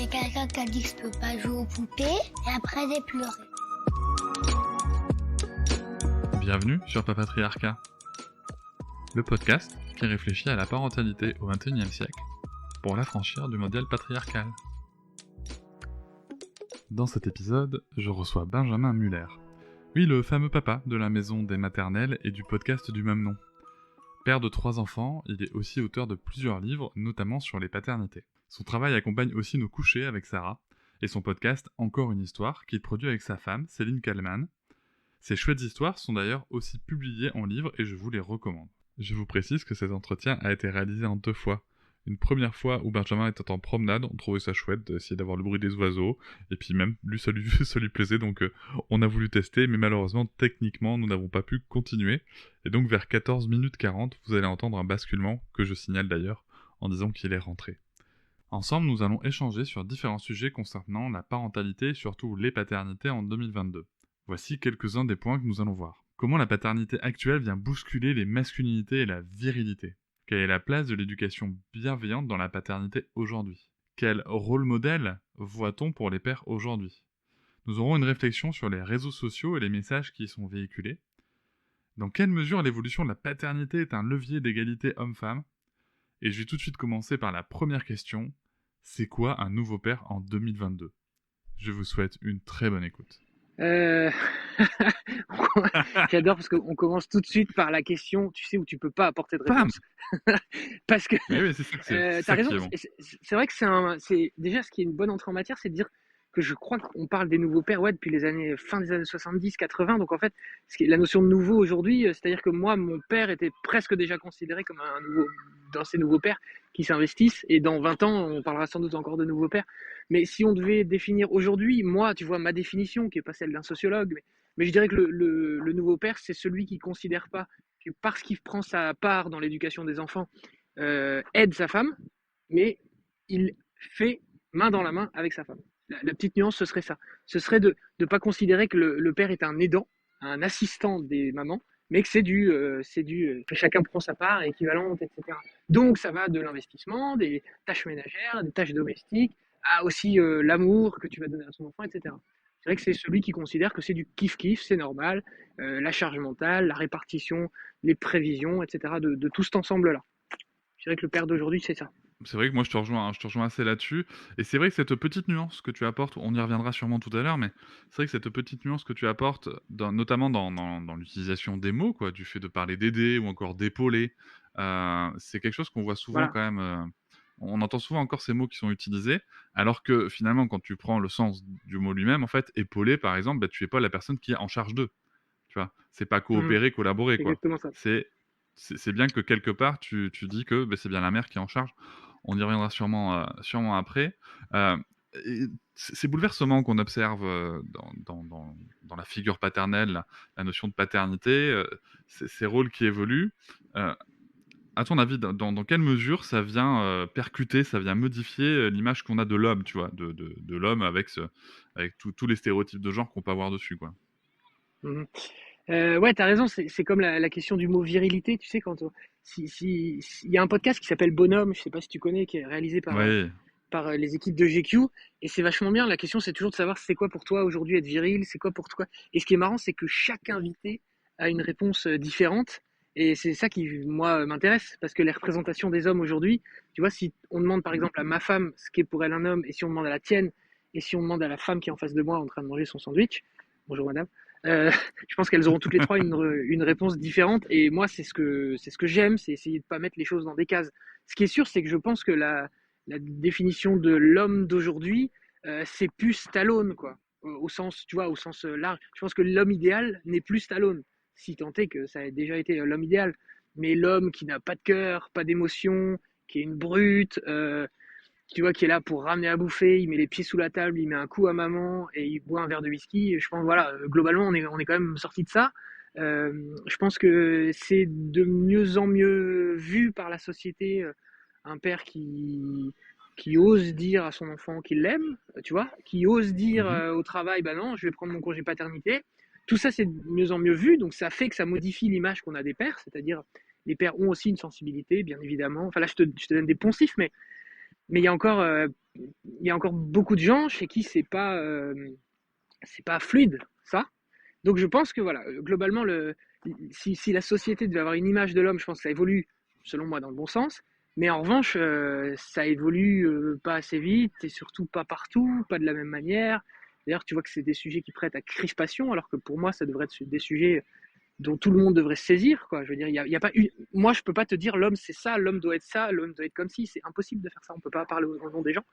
a quelqu'un qui a dit que je peux pas jouer aux poupées, et après j'ai pleuré. Bienvenue sur Papatriarcat, le podcast qui réfléchit à la parentalité au XXIe siècle pour l'affranchir du modèle patriarcal. Dans cet épisode, je reçois Benjamin Muller. Oui, le fameux papa de la maison des maternelles et du podcast du même nom. Père de 3 enfants, il est aussi auteur de plusieurs livres, notamment sur les paternités. Son travail accompagne aussi nos couchers avec Sarah, et son podcast Encore une histoire, qu'il produit avec sa femme, Céline Kallmann. Ces chouettes histoires sont d'ailleurs aussi publiées en livre et je vous les recommande. Je vous précise que cet entretien a été réalisé en 2 fois. Une première fois où Benjamin était en promenade, on trouvait ça chouette d'essayer d'avoir le bruit des oiseaux, et puis même lui ça lui plaisait, donc on a voulu tester, mais malheureusement techniquement nous n'avons pas pu continuer, et donc vers 14 minutes 40 vous allez entendre un basculement, que je signale d'ailleurs, en disant qu'il est rentré. Ensemble nous allons échanger sur différents sujets concernant la parentalité et surtout les paternités en 2022. Voici quelques-uns des points que nous allons voir. Comment la paternité actuelle vient bousculer les masculinités et la virilité ? Quelle est la place de l'éducation bienveillante dans la paternité aujourd'hui ? Quel rôle modèle voit-on pour les pères aujourd'hui ? Nous aurons une réflexion sur les réseaux sociaux et les messages qui y sont véhiculés. Dans quelle mesure l'évolution de la paternité est un levier d'égalité homme-femme ? Et je vais tout de suite commencer par la première question. C'est quoi un nouveau père en 2022 ? Je vous souhaite une très bonne écoute. J'adore parce qu'on commence tout de suite par la question, tu sais, où tu peux pas apporter de réponse. Parce que oui, c'est ça que t'as raison. Bon. C'est vrai que c'est déjà ce qui est une bonne entrée en matière, c'est de dire que je crois qu'on parle des nouveaux pères depuis les fin des années 70, 80. Donc en fait, la notion de nouveau aujourd'hui, c'est-à-dire que moi, mon père était presque déjà considéré comme un nouveau, dans ces nouveaux pères qui s'investissent. Et dans 20 ans, on parlera sans doute encore de nouveaux pères. Mais si on devait définir aujourd'hui, moi, tu vois, ma définition, qui n'est pas celle d'un sociologue, mais je dirais que le nouveau père, c'est celui qui ne considère pas que parce qu'il prend sa part dans l'éducation des enfants, aide sa femme, mais il fait main dans la main avec sa femme. La petite nuance, ce serait ça. Ce serait de ne pas considérer que le père est un aidant, un assistant des mamans, mais que c'est que chacun prend sa part équivalente, etc. Donc ça va de l'investissement, des tâches ménagères, des tâches domestiques, à aussi l'amour que tu vas donner à ton enfant, etc. C'est vrai que c'est celui qui considère que c'est du kiff-kiff, c'est normal, la charge mentale, la répartition, les prévisions, etc. de tout cet ensemble-là. Je dirais que le père d'aujourd'hui, c'est ça. C'est vrai que moi je te rejoins assez là-dessus, et c'est vrai que cette petite nuance que tu apportes, on y reviendra sûrement tout à l'heure, mais c'est vrai que cette petite nuance que tu apportes, notamment dans l'utilisation des mots, quoi, du fait de parler d'aider ou encore d'épauler, c'est quelque chose qu'on voit souvent Voilà. quand même, on entend souvent encore ces mots qui sont utilisés, alors que finalement quand tu prends le sens du mot lui-même, en fait, épauler par exemple, bah, tu épaules la personne qui est en charge d'eux, tu vois? C'est pas coopérer, collaborer, C'est quoi. exactement ça. C'est bien que quelque part tu dis que, bah, c'est bien la mère qui est en charge. On y reviendra sûrement après. Heu et ces bouleversements qu'on observe, dans la figure paternelle, la notion de paternité, ces rôles qui évoluent, heu, à ton avis, dans quelle mesure ça vient, percuter, ça vient modifier, l'image qu'on a de l'homme, tu vois? De l'homme avec tous les stéréotypes de genre qu'on peut avoir dessus, quoi? Mmh. Ouais, t'as raison, c'est comme la question du mot virilité, tu sais, si il y a un podcast qui s'appelle Bonhomme, je sais pas si tu connais, qui est réalisé Oui. par les équipes de GQ, et c'est vachement bien. La question, c'est toujours de savoir c'est quoi pour toi aujourd'hui être viril, c'est quoi pour toi. Et ce qui est marrant, c'est que chaque invité a une réponse différente, et c'est ça qui, moi, m'intéresse, parce que les représentations des hommes aujourd'hui, tu vois, si on demande par exemple à ma femme ce qu'est pour elle un homme, et si on demande à la tienne, et si on demande à la femme qui est en face de moi en train de manger son sandwich, bonjour madame, je pense qu'elles auront toutes les trois une réponse différente. Et moi, c'est ce que j'aime, c'est essayer de pas mettre les choses dans des cases. Ce qui est sûr, c'est que je pense que la définition de l'homme d'aujourd'hui, c'est plus Stallone, quoi. Au sens, tu vois, au sens large. Je pense que l'homme idéal n'est plus Stallone, si tant est que ça a déjà été l'homme idéal. Mais l'homme qui n'a pas de cœur, pas d'émotion, qui est une brute, tu vois, qui est là pour ramener à bouffer, il met les pieds sous la table, il met un coup à maman et il boit un verre de whisky. Je pense, voilà, globalement, on est quand même sorti de ça. Je pense que c'est de mieux en mieux vu par la société, un père qui ose dire à son enfant qu'il l'aime, tu vois, qui ose dire au travail, bah non, je vais prendre mon congé paternité. Tout ça, c'est de mieux en mieux vu, donc ça fait que ça modifie l'image qu'on a des pères, c'est-à-dire les pères ont aussi une sensibilité, bien évidemment. Enfin là, je te donne des poncifs, mais il y a encore il y a encore beaucoup de gens chez qui c'est pas fluide, ça. Donc je pense que voilà, globalement, si la société devait avoir une image de l'homme, je pense que ça évolue, selon moi, dans le bon sens. Mais en revanche, ça évolue pas assez vite et surtout pas partout, pas de la même manière. D'ailleurs, tu vois que c'est des sujets qui prêtent à crispation, alors que pour moi, ça devrait être des sujets dont tout le monde devrait se saisir, quoi. Je veux dire, y a pas moi, je peux pas te dire l'homme c'est ça, l'homme doit être ça, l'homme doit être comme si, c'est impossible de faire ça. On peut pas parler au nom des gens.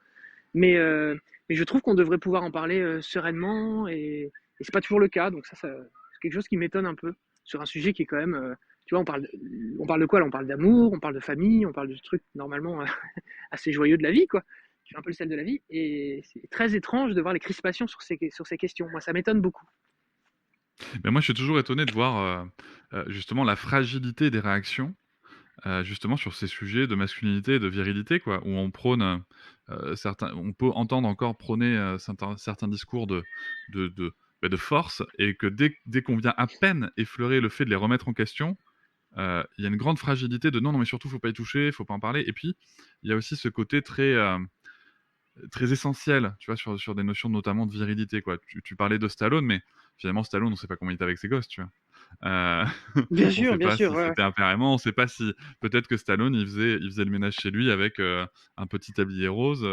Mais, euh, mais je trouve qu'on devrait pouvoir en parler sereinement et c'est pas toujours le cas. Donc ça c'est quelque chose qui m'étonne un peu sur un sujet qui est quand même, tu vois, on parle de quoi là? On parle d'amour, on parle de famille, on parle de trucs normalement assez joyeux de la vie, quoi. Qui est un peu le sel de la vie. Et c'est très étrange de voir les crispations sur ces questions. Moi, ça m'étonne beaucoup. Mais moi, je suis toujours étonné de voir justement la fragilité des réactions, justement sur ces sujets de masculinité et de virilité, quoi, où on prône on peut entendre encore prôner certains discours de force, et que dès qu'on vient à peine effleurer le fait de les remettre en question, il y a une grande fragilité de non, non, mais surtout, faut pas y toucher, faut pas en parler. Et puis, il y a aussi ce côté très essentiel, tu vois, sur des notions notamment de virilité, quoi. Tu parlais de Stallone, mais finalement, Stallone, on sait pas comment il était avec ses gosses, tu vois. Euh, on sait Bien pas sûr, si ouais, ouais. c'était un père aimant, on sait pas si peut-être que Stallone il faisait le ménage chez lui avec un petit tablier rose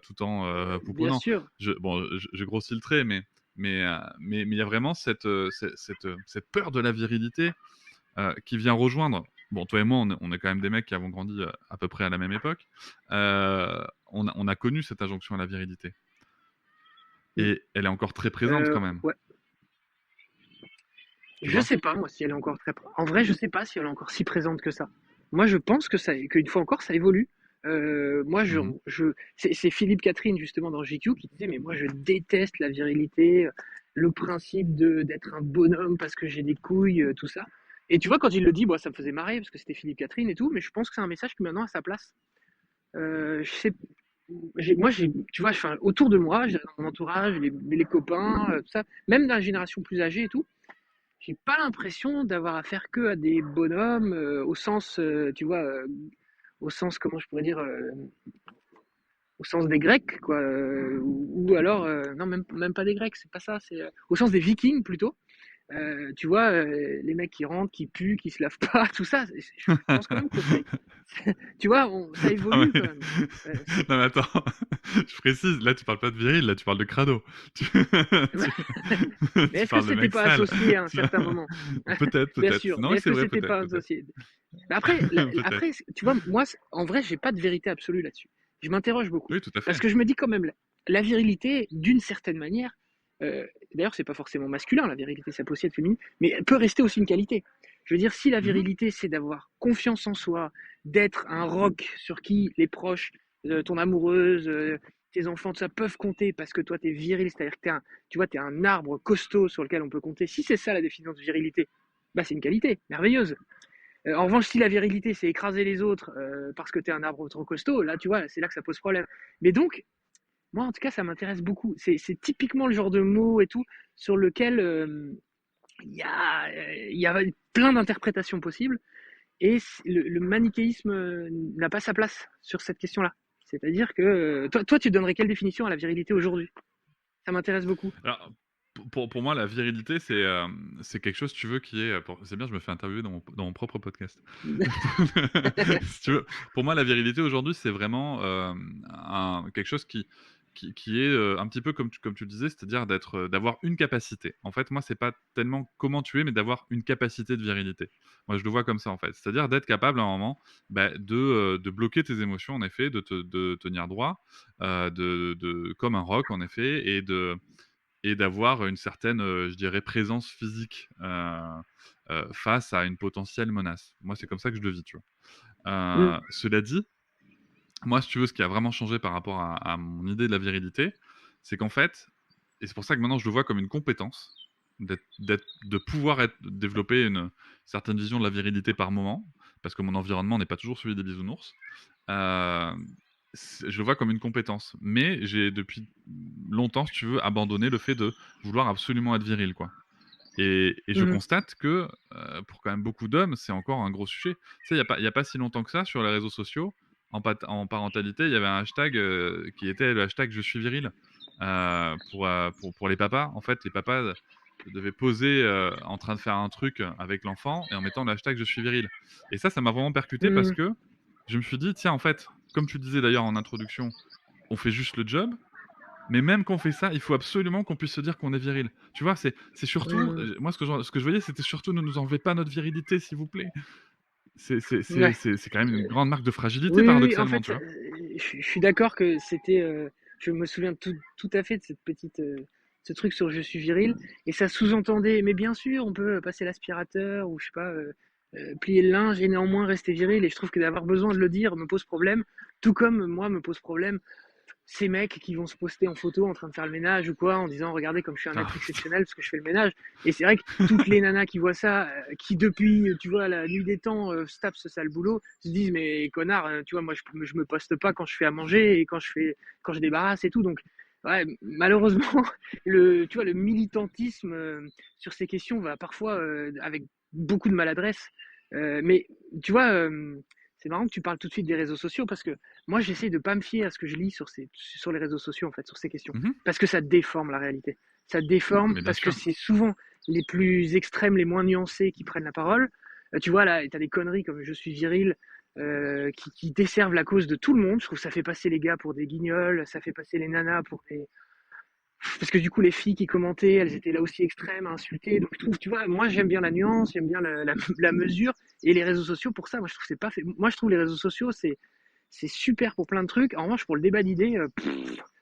tout en Bien pouponnant. sûr. Je grossis le trait, mais il y a vraiment cette peur de la virilité qui vient rejoindre. Bon, toi et moi, on est quand même des mecs qui avons grandi à peu près à la même époque. On a connu cette injonction à la virilité. Mm. Et elle est encore très présente quand même, Ouais. tu Je vois. sais pas, moi, si elle est encore en vrai, je sais pas si elle est encore si présente que ça. Moi, je pense qu'une fois encore, ça évolue. Moi, Mhm. c'est Philippe Catherine, justement, dans GQ, qui disait, mais moi, je déteste la virilité, le principe d'être un bonhomme parce que j'ai des couilles, tout ça. Et tu vois, quand il le dit, bon, ça me faisait marrer parce que c'était Philippe Catherine et tout, mais je pense que c'est un message qui maintenant a sa place. Je sais, tu vois, autour de moi, dans mon entourage, les copains, tout ça, même dans la génération plus âgée et tout, j'ai pas l'impression d'avoir affaire que à des bonhommes au sens, tu vois, au sens, comment je pourrais dire, au sens des Grecs, quoi, ou alors, non, même pas des Grecs, c'est pas ça, c'est au sens des Vikings plutôt. Tu vois, les mecs qui rentrent, qui puent, qui se lavent pas, tout ça, je pense quand même que tu vois, ça Non, évolue mais... quand même. non, mais attends, je précise, là tu parles pas de viril, là tu parles de crado. Tu, Mais tu est-ce que parles de c'était mec pas sale. associé à un certain moment? Peut-être, Bien peut-être. sûr, Non, mais mais est-ce c'est que vrai, c'était peut-être, pas peut-être. associé? Mais après, Peut-être. tu vois, moi, en vrai, j'ai pas de vérité absolue là-dessus. Je m'interroge beaucoup. Oui, tout à Parce fait. que je me dis quand même, la virilité, d'une certaine manière, d'ailleurs, c'est pas forcément masculin, la virilité, ça peut aussi être féminin, mais elle peut rester aussi une qualité. Je veux dire, si la Mhm. virilité, c'est d'avoir confiance en soi, d'être un roc sur qui les proches, ton amoureuse, tes enfants, tout ça, peuvent compter parce que toi, t'es viril, c'est-à-dire que tu vois, t'es un arbre costaud sur lequel on peut compter. Si c'est ça la définition de virilité, bah, c'est une qualité merveilleuse. En revanche, si la virilité, c'est écraser les autres parce que tu es un arbre trop costaud, là, tu vois, c'est là que ça pose problème. Mais donc, moi, en tout cas, ça m'intéresse beaucoup. C'est typiquement le genre de mot et tout sur lequel il y a plein d'interprétations possibles. Et le manichéisme n'a pas sa place sur cette question-là. C'est-à-dire que toi, tu donnerais quelle définition à la virilité aujourd'hui? Ça m'intéresse beaucoup. Alors, pour moi, la virilité, c'est quelque chose, si tu veux, qui est. C'est bien, je me fais interviewer dans mon propre podcast. Si tu veux, pour moi, la virilité aujourd'hui, c'est vraiment quelque chose qui est un petit peu comme tu le disais, c'est-à-dire d'avoir une capacité. En fait, moi, c'est pas tellement comment tu es, mais d'avoir une capacité de virilité. Moi, je le vois comme ça, en fait. C'est-à-dire d'être capable à un moment bah, de bloquer tes émotions, en effet, de tenir droit, comme un roc, en effet, et d'avoir une certaine, je dirais, présence physique face à une potentielle menace. Moi, c'est comme ça que je le vis, tu vois. Mm. Cela dit, moi, si tu veux, ce qui a vraiment changé par rapport à mon idée de la virilité, c'est qu'en fait, et c'est pour ça que maintenant je le vois comme une compétence, de pouvoir développer une certaine vision de la virilité par moment, parce que mon environnement n'est pas toujours celui des bisounours. Euh, je le vois comme une compétence. Mais j'ai depuis longtemps, si tu veux, abandonné le fait de vouloir absolument être viril, quoi. Et je Mhm. constate que pour quand même beaucoup d'hommes, c'est encore un gros sujet. Tu sais, il n'y a pas si longtemps que ça, sur les réseaux sociaux, en parentalité, il y avait un hashtag qui était le hashtag je suis viril pour les papas. En fait, les papas devaient poser en train de faire un truc avec l'enfant et en mettant le hashtag je suis viril. Et ça m'a vraiment percuté parce Mmh. que je me suis dit, tiens, en fait, comme tu disais d'ailleurs en introduction, on fait juste le job, mais même qu'on fait ça, il faut absolument qu'on puisse se dire qu'on est viril. Tu vois, c'est surtout, Mmh. moi ce que je voyais, c'était surtout ne nous enlevez pas notre virilité, s'il vous plaît. Ouais. C'est quand même une grande marque de fragilité, Oui, oui, oui, en paradoxalement, fait, tu vois. je suis d'accord que c'était. Je me souviens tout à fait de cette petite, ce truc sur je suis viril, et ça sous-entendait, mais bien sûr, on peut passer l'aspirateur ou je sais pas, plier le linge et néanmoins rester viril. Et je trouve que d'avoir besoin de le dire me pose problème, tout comme moi me pose problème ces mecs qui vont se poster en photo en train de faire le ménage ou quoi, en disant regardez comme je suis un Ah être putain. exceptionnel parce que je fais le ménage. Et c'est vrai que toutes les nanas qui voient ça, qui depuis, tu vois, la nuit des temps, se tapent ce sale boulot, se disent mais connard, tu vois, moi je me poste pas quand je fais à manger et quand je débarrasse et tout. Donc ouais, malheureusement, tu vois, le militantisme sur ces questions va parfois avec beaucoup de maladresse. Mais tu vois, c'est marrant que tu parles tout de suite des réseaux sociaux parce que moi, j'essaie de pas me fier à ce que je lis sur les réseaux sociaux, en fait, sur ces questions. Mhm. Parce que ça déforme la réalité. Ça déforme Mais bien parce que sûr. c'est souvent les plus extrêmes, les moins nuancés qui prennent la parole. Tu vois, là, t'as des conneries comme je suis viril qui desservent la cause de tout le monde. Je trouve que ça fait passer les gars pour des guignols, ça fait passer les nanas pour des. Parce que du coup, les filles qui commentaient, elles étaient là aussi extrêmes à insulter. Donc, je trouve, tu vois, moi, j'aime bien la nuance, j'aime bien la mesure. Et les réseaux sociaux, pour ça, moi, je trouve que c'est pas fait. Moi, je trouve les réseaux sociaux, c'est super pour plein de trucs. En revanche, pour le débat d'idées,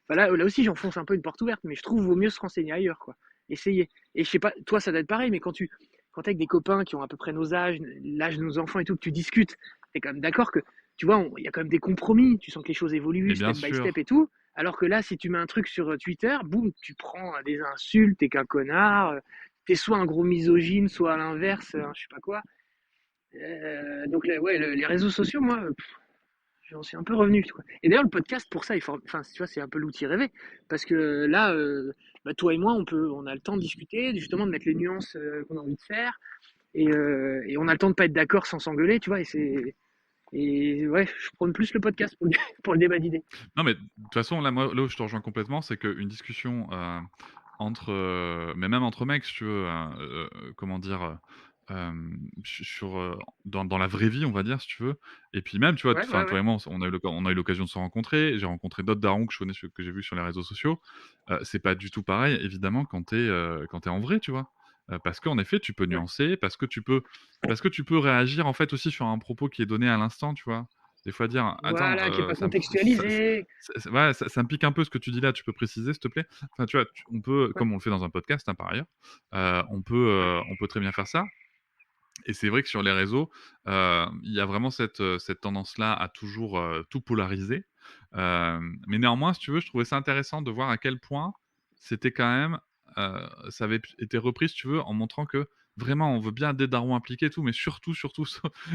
enfin, là aussi, j'enfonce un peu une porte ouverte, mais je trouve qu'il vaut mieux se renseigner ailleurs, quoi. Essayer. Et je sais pas, toi, ça doit être pareil, mais quand t'es avec des copains qui ont à peu près nos âges, l'âge de nos enfants et tout, que tu discutes, t'es quand même d'accord que, tu vois, il y a quand même des compromis. Tu sens que les choses évoluent Mais bien step by step sûr. et tout. Alors que là, si tu mets un truc sur Twitter, boum, tu prends des insultes, t'es qu'un connard, t'es soit un gros misogyne, soit à l'inverse, je sais pas quoi. Donc, ouais, les réseaux sociaux, moi, j'en suis un peu revenu. Quoi. Et d'ailleurs, le podcast, pour ça, enfin, tu vois, c'est un peu l'outil rêvé. Parce que là, bah, toi et moi, on a le temps de discuter, justement, de mettre les nuances qu'on a envie de faire. Et on a le temps de pas être d'accord sans s'engueuler, tu vois. Et ouais, je prône plus le podcast pour pour le débat d'idées. Non, mais de toute façon, là, moi, là où je te rejoins complètement, c'est qu'une discussion entre, mais même entre mecs, si tu veux, comment dire, sur, dans la vraie vie, on va dire, si tu veux. Et puis même, tu vois, Ouais, ouais, enfin, toi ouais. et moi, on a eu l'occasion de se rencontrer. J'ai rencontré d'autres darons que je connais, que j'ai vus sur les réseaux sociaux. C'est pas du tout pareil, évidemment, quand t'es en vrai, tu vois. Parce qu'en effet, tu peux Ouais. nuancer, parce que tu peux réagir en fait aussi sur un propos qui est donné à l'instant, tu vois. Des fois dire: «Attends, Voilà, qui est pas ça me contextualisé. ouais, ça me pique un peu ce que tu dis là, tu peux préciser s'il te plaît?» Enfin, tu vois, on peut, Ouais, comme on le fait dans un podcast, hein, par ailleurs, on peut très bien faire ça. Et c'est vrai que sur les réseaux, il y a vraiment cette tendance-là à toujours, tout polariser. Mais néanmoins, si tu veux, je trouvais ça intéressant de voir à quel point c'était quand même, ça avait été repris, si tu veux, en montrant que vraiment on veut bien des darons impliqués et tout, mais surtout, surtout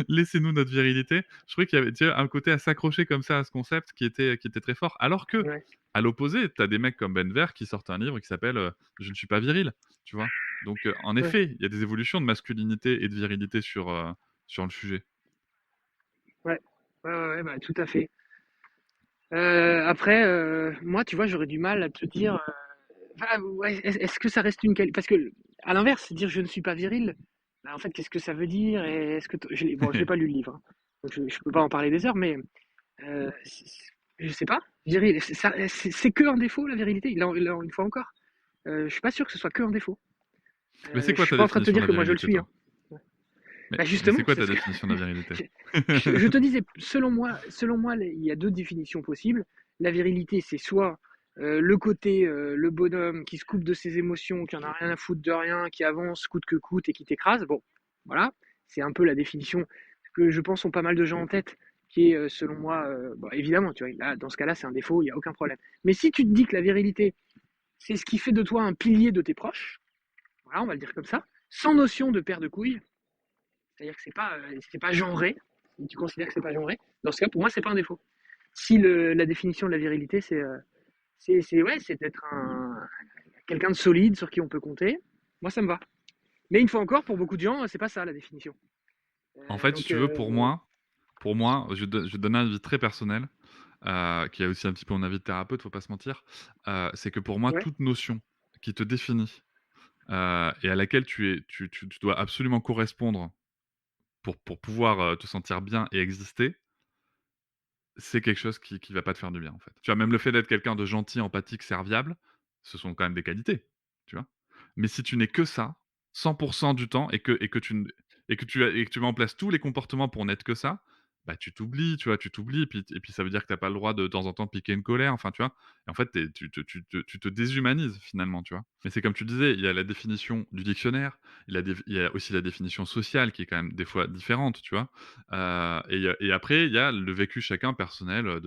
laissez-nous notre virilité. Je trouvais qu'il y avait, tu vois, un côté à s'accrocher comme ça à ce concept qui était très fort. Alors que, ouais, à l'opposé, tu as des mecs comme Ben Ver qui sortent un livre qui s'appelle, «Je ne suis pas viril», tu vois? Donc, en ouais, effet, il y a des évolutions de masculinité et de virilité sur le sujet. ouais, ouais, ouais, ouais, bah, tout à fait. Après, moi, tu vois, j'aurais du mal à te dire, enfin, ouais, est-ce que ça reste une qualité? Parce que, à l'inverse, dire je ne suis pas viril, bah, en fait, qu'est-ce que ça veut dire? Et est-ce que bon, je l'ai pas lu le livre, hein, donc je peux pas en parler des heures, mais je sais pas. Viril, c'est que un défaut la virilité. Une fois encore, je suis pas sûr que ce soit que un défaut. Mais c'est Je quoi suis ta pas en train de te définition de dire la que moi je le virilité, suis, hein. toi? Bah Mais c'est justement, quoi ta définition de la virilité? je te disais, selon moi, il y a deux définitions possibles. La virilité, c'est soit le côté, le bonhomme qui se coupe de ses émotions, qui en a rien à foutre de rien, qui avance coûte que coûte et qui t'écrase. Bon, voilà, c'est un peu la définition que je pense ont pas mal de gens en tête, qui est, selon moi, bon, évidemment, tu vois, là, dans ce cas-là, c'est un défaut, il n'y a aucun problème. Mais si tu te dis que la virilité, c'est ce qui fait de toi un pilier de tes proches, voilà, on va le dire comme ça, sans notion de paire de couilles, c'est-à-dire que c'est pas genré. Si tu considères que c'est pas genré, dans ce cas, pour moi, c'est pas un défaut. Si la définition de la virilité, ouais, c'est d'être quelqu'un de solide sur qui on peut compter, moi, ça me va. Mais une fois encore, pour beaucoup de gens, c'est pas ça la définition. En fait, si Donc, tu veux, pour moi, Pour moi, je vais te donner un avis très personnel, qui est aussi un petit peu mon avis de thérapeute, faut pas se mentir. C'est que pour moi, Ouais, toute notion qui te définit, et à laquelle tu dois absolument correspondre pour pouvoir, te sentir bien et exister, c'est quelque chose qui va pas te faire du bien, en fait. Tu vois, même le fait d'être quelqu'un de gentil, empathique, serviable, ce sont quand même des qualités, tu vois? Mais si tu n'es que ça, 100 du temps et que tu n et que tu mets en place tous les comportements pour n'être que ça, bah, tu t'oublies, tu vois? Tu t'oublies et puis ça veut dire que tu as pas le droit de temps en temps piquer une colère, enfin, tu vois? Et en fait, tu te déshumanises finalement, tu vois? Mais c'est comme tu disais, il y a la définition du dictionnaire, il y a aussi la définition sociale qui est quand même des fois différente, tu vois? Et après, il y a le vécu chacun personnel,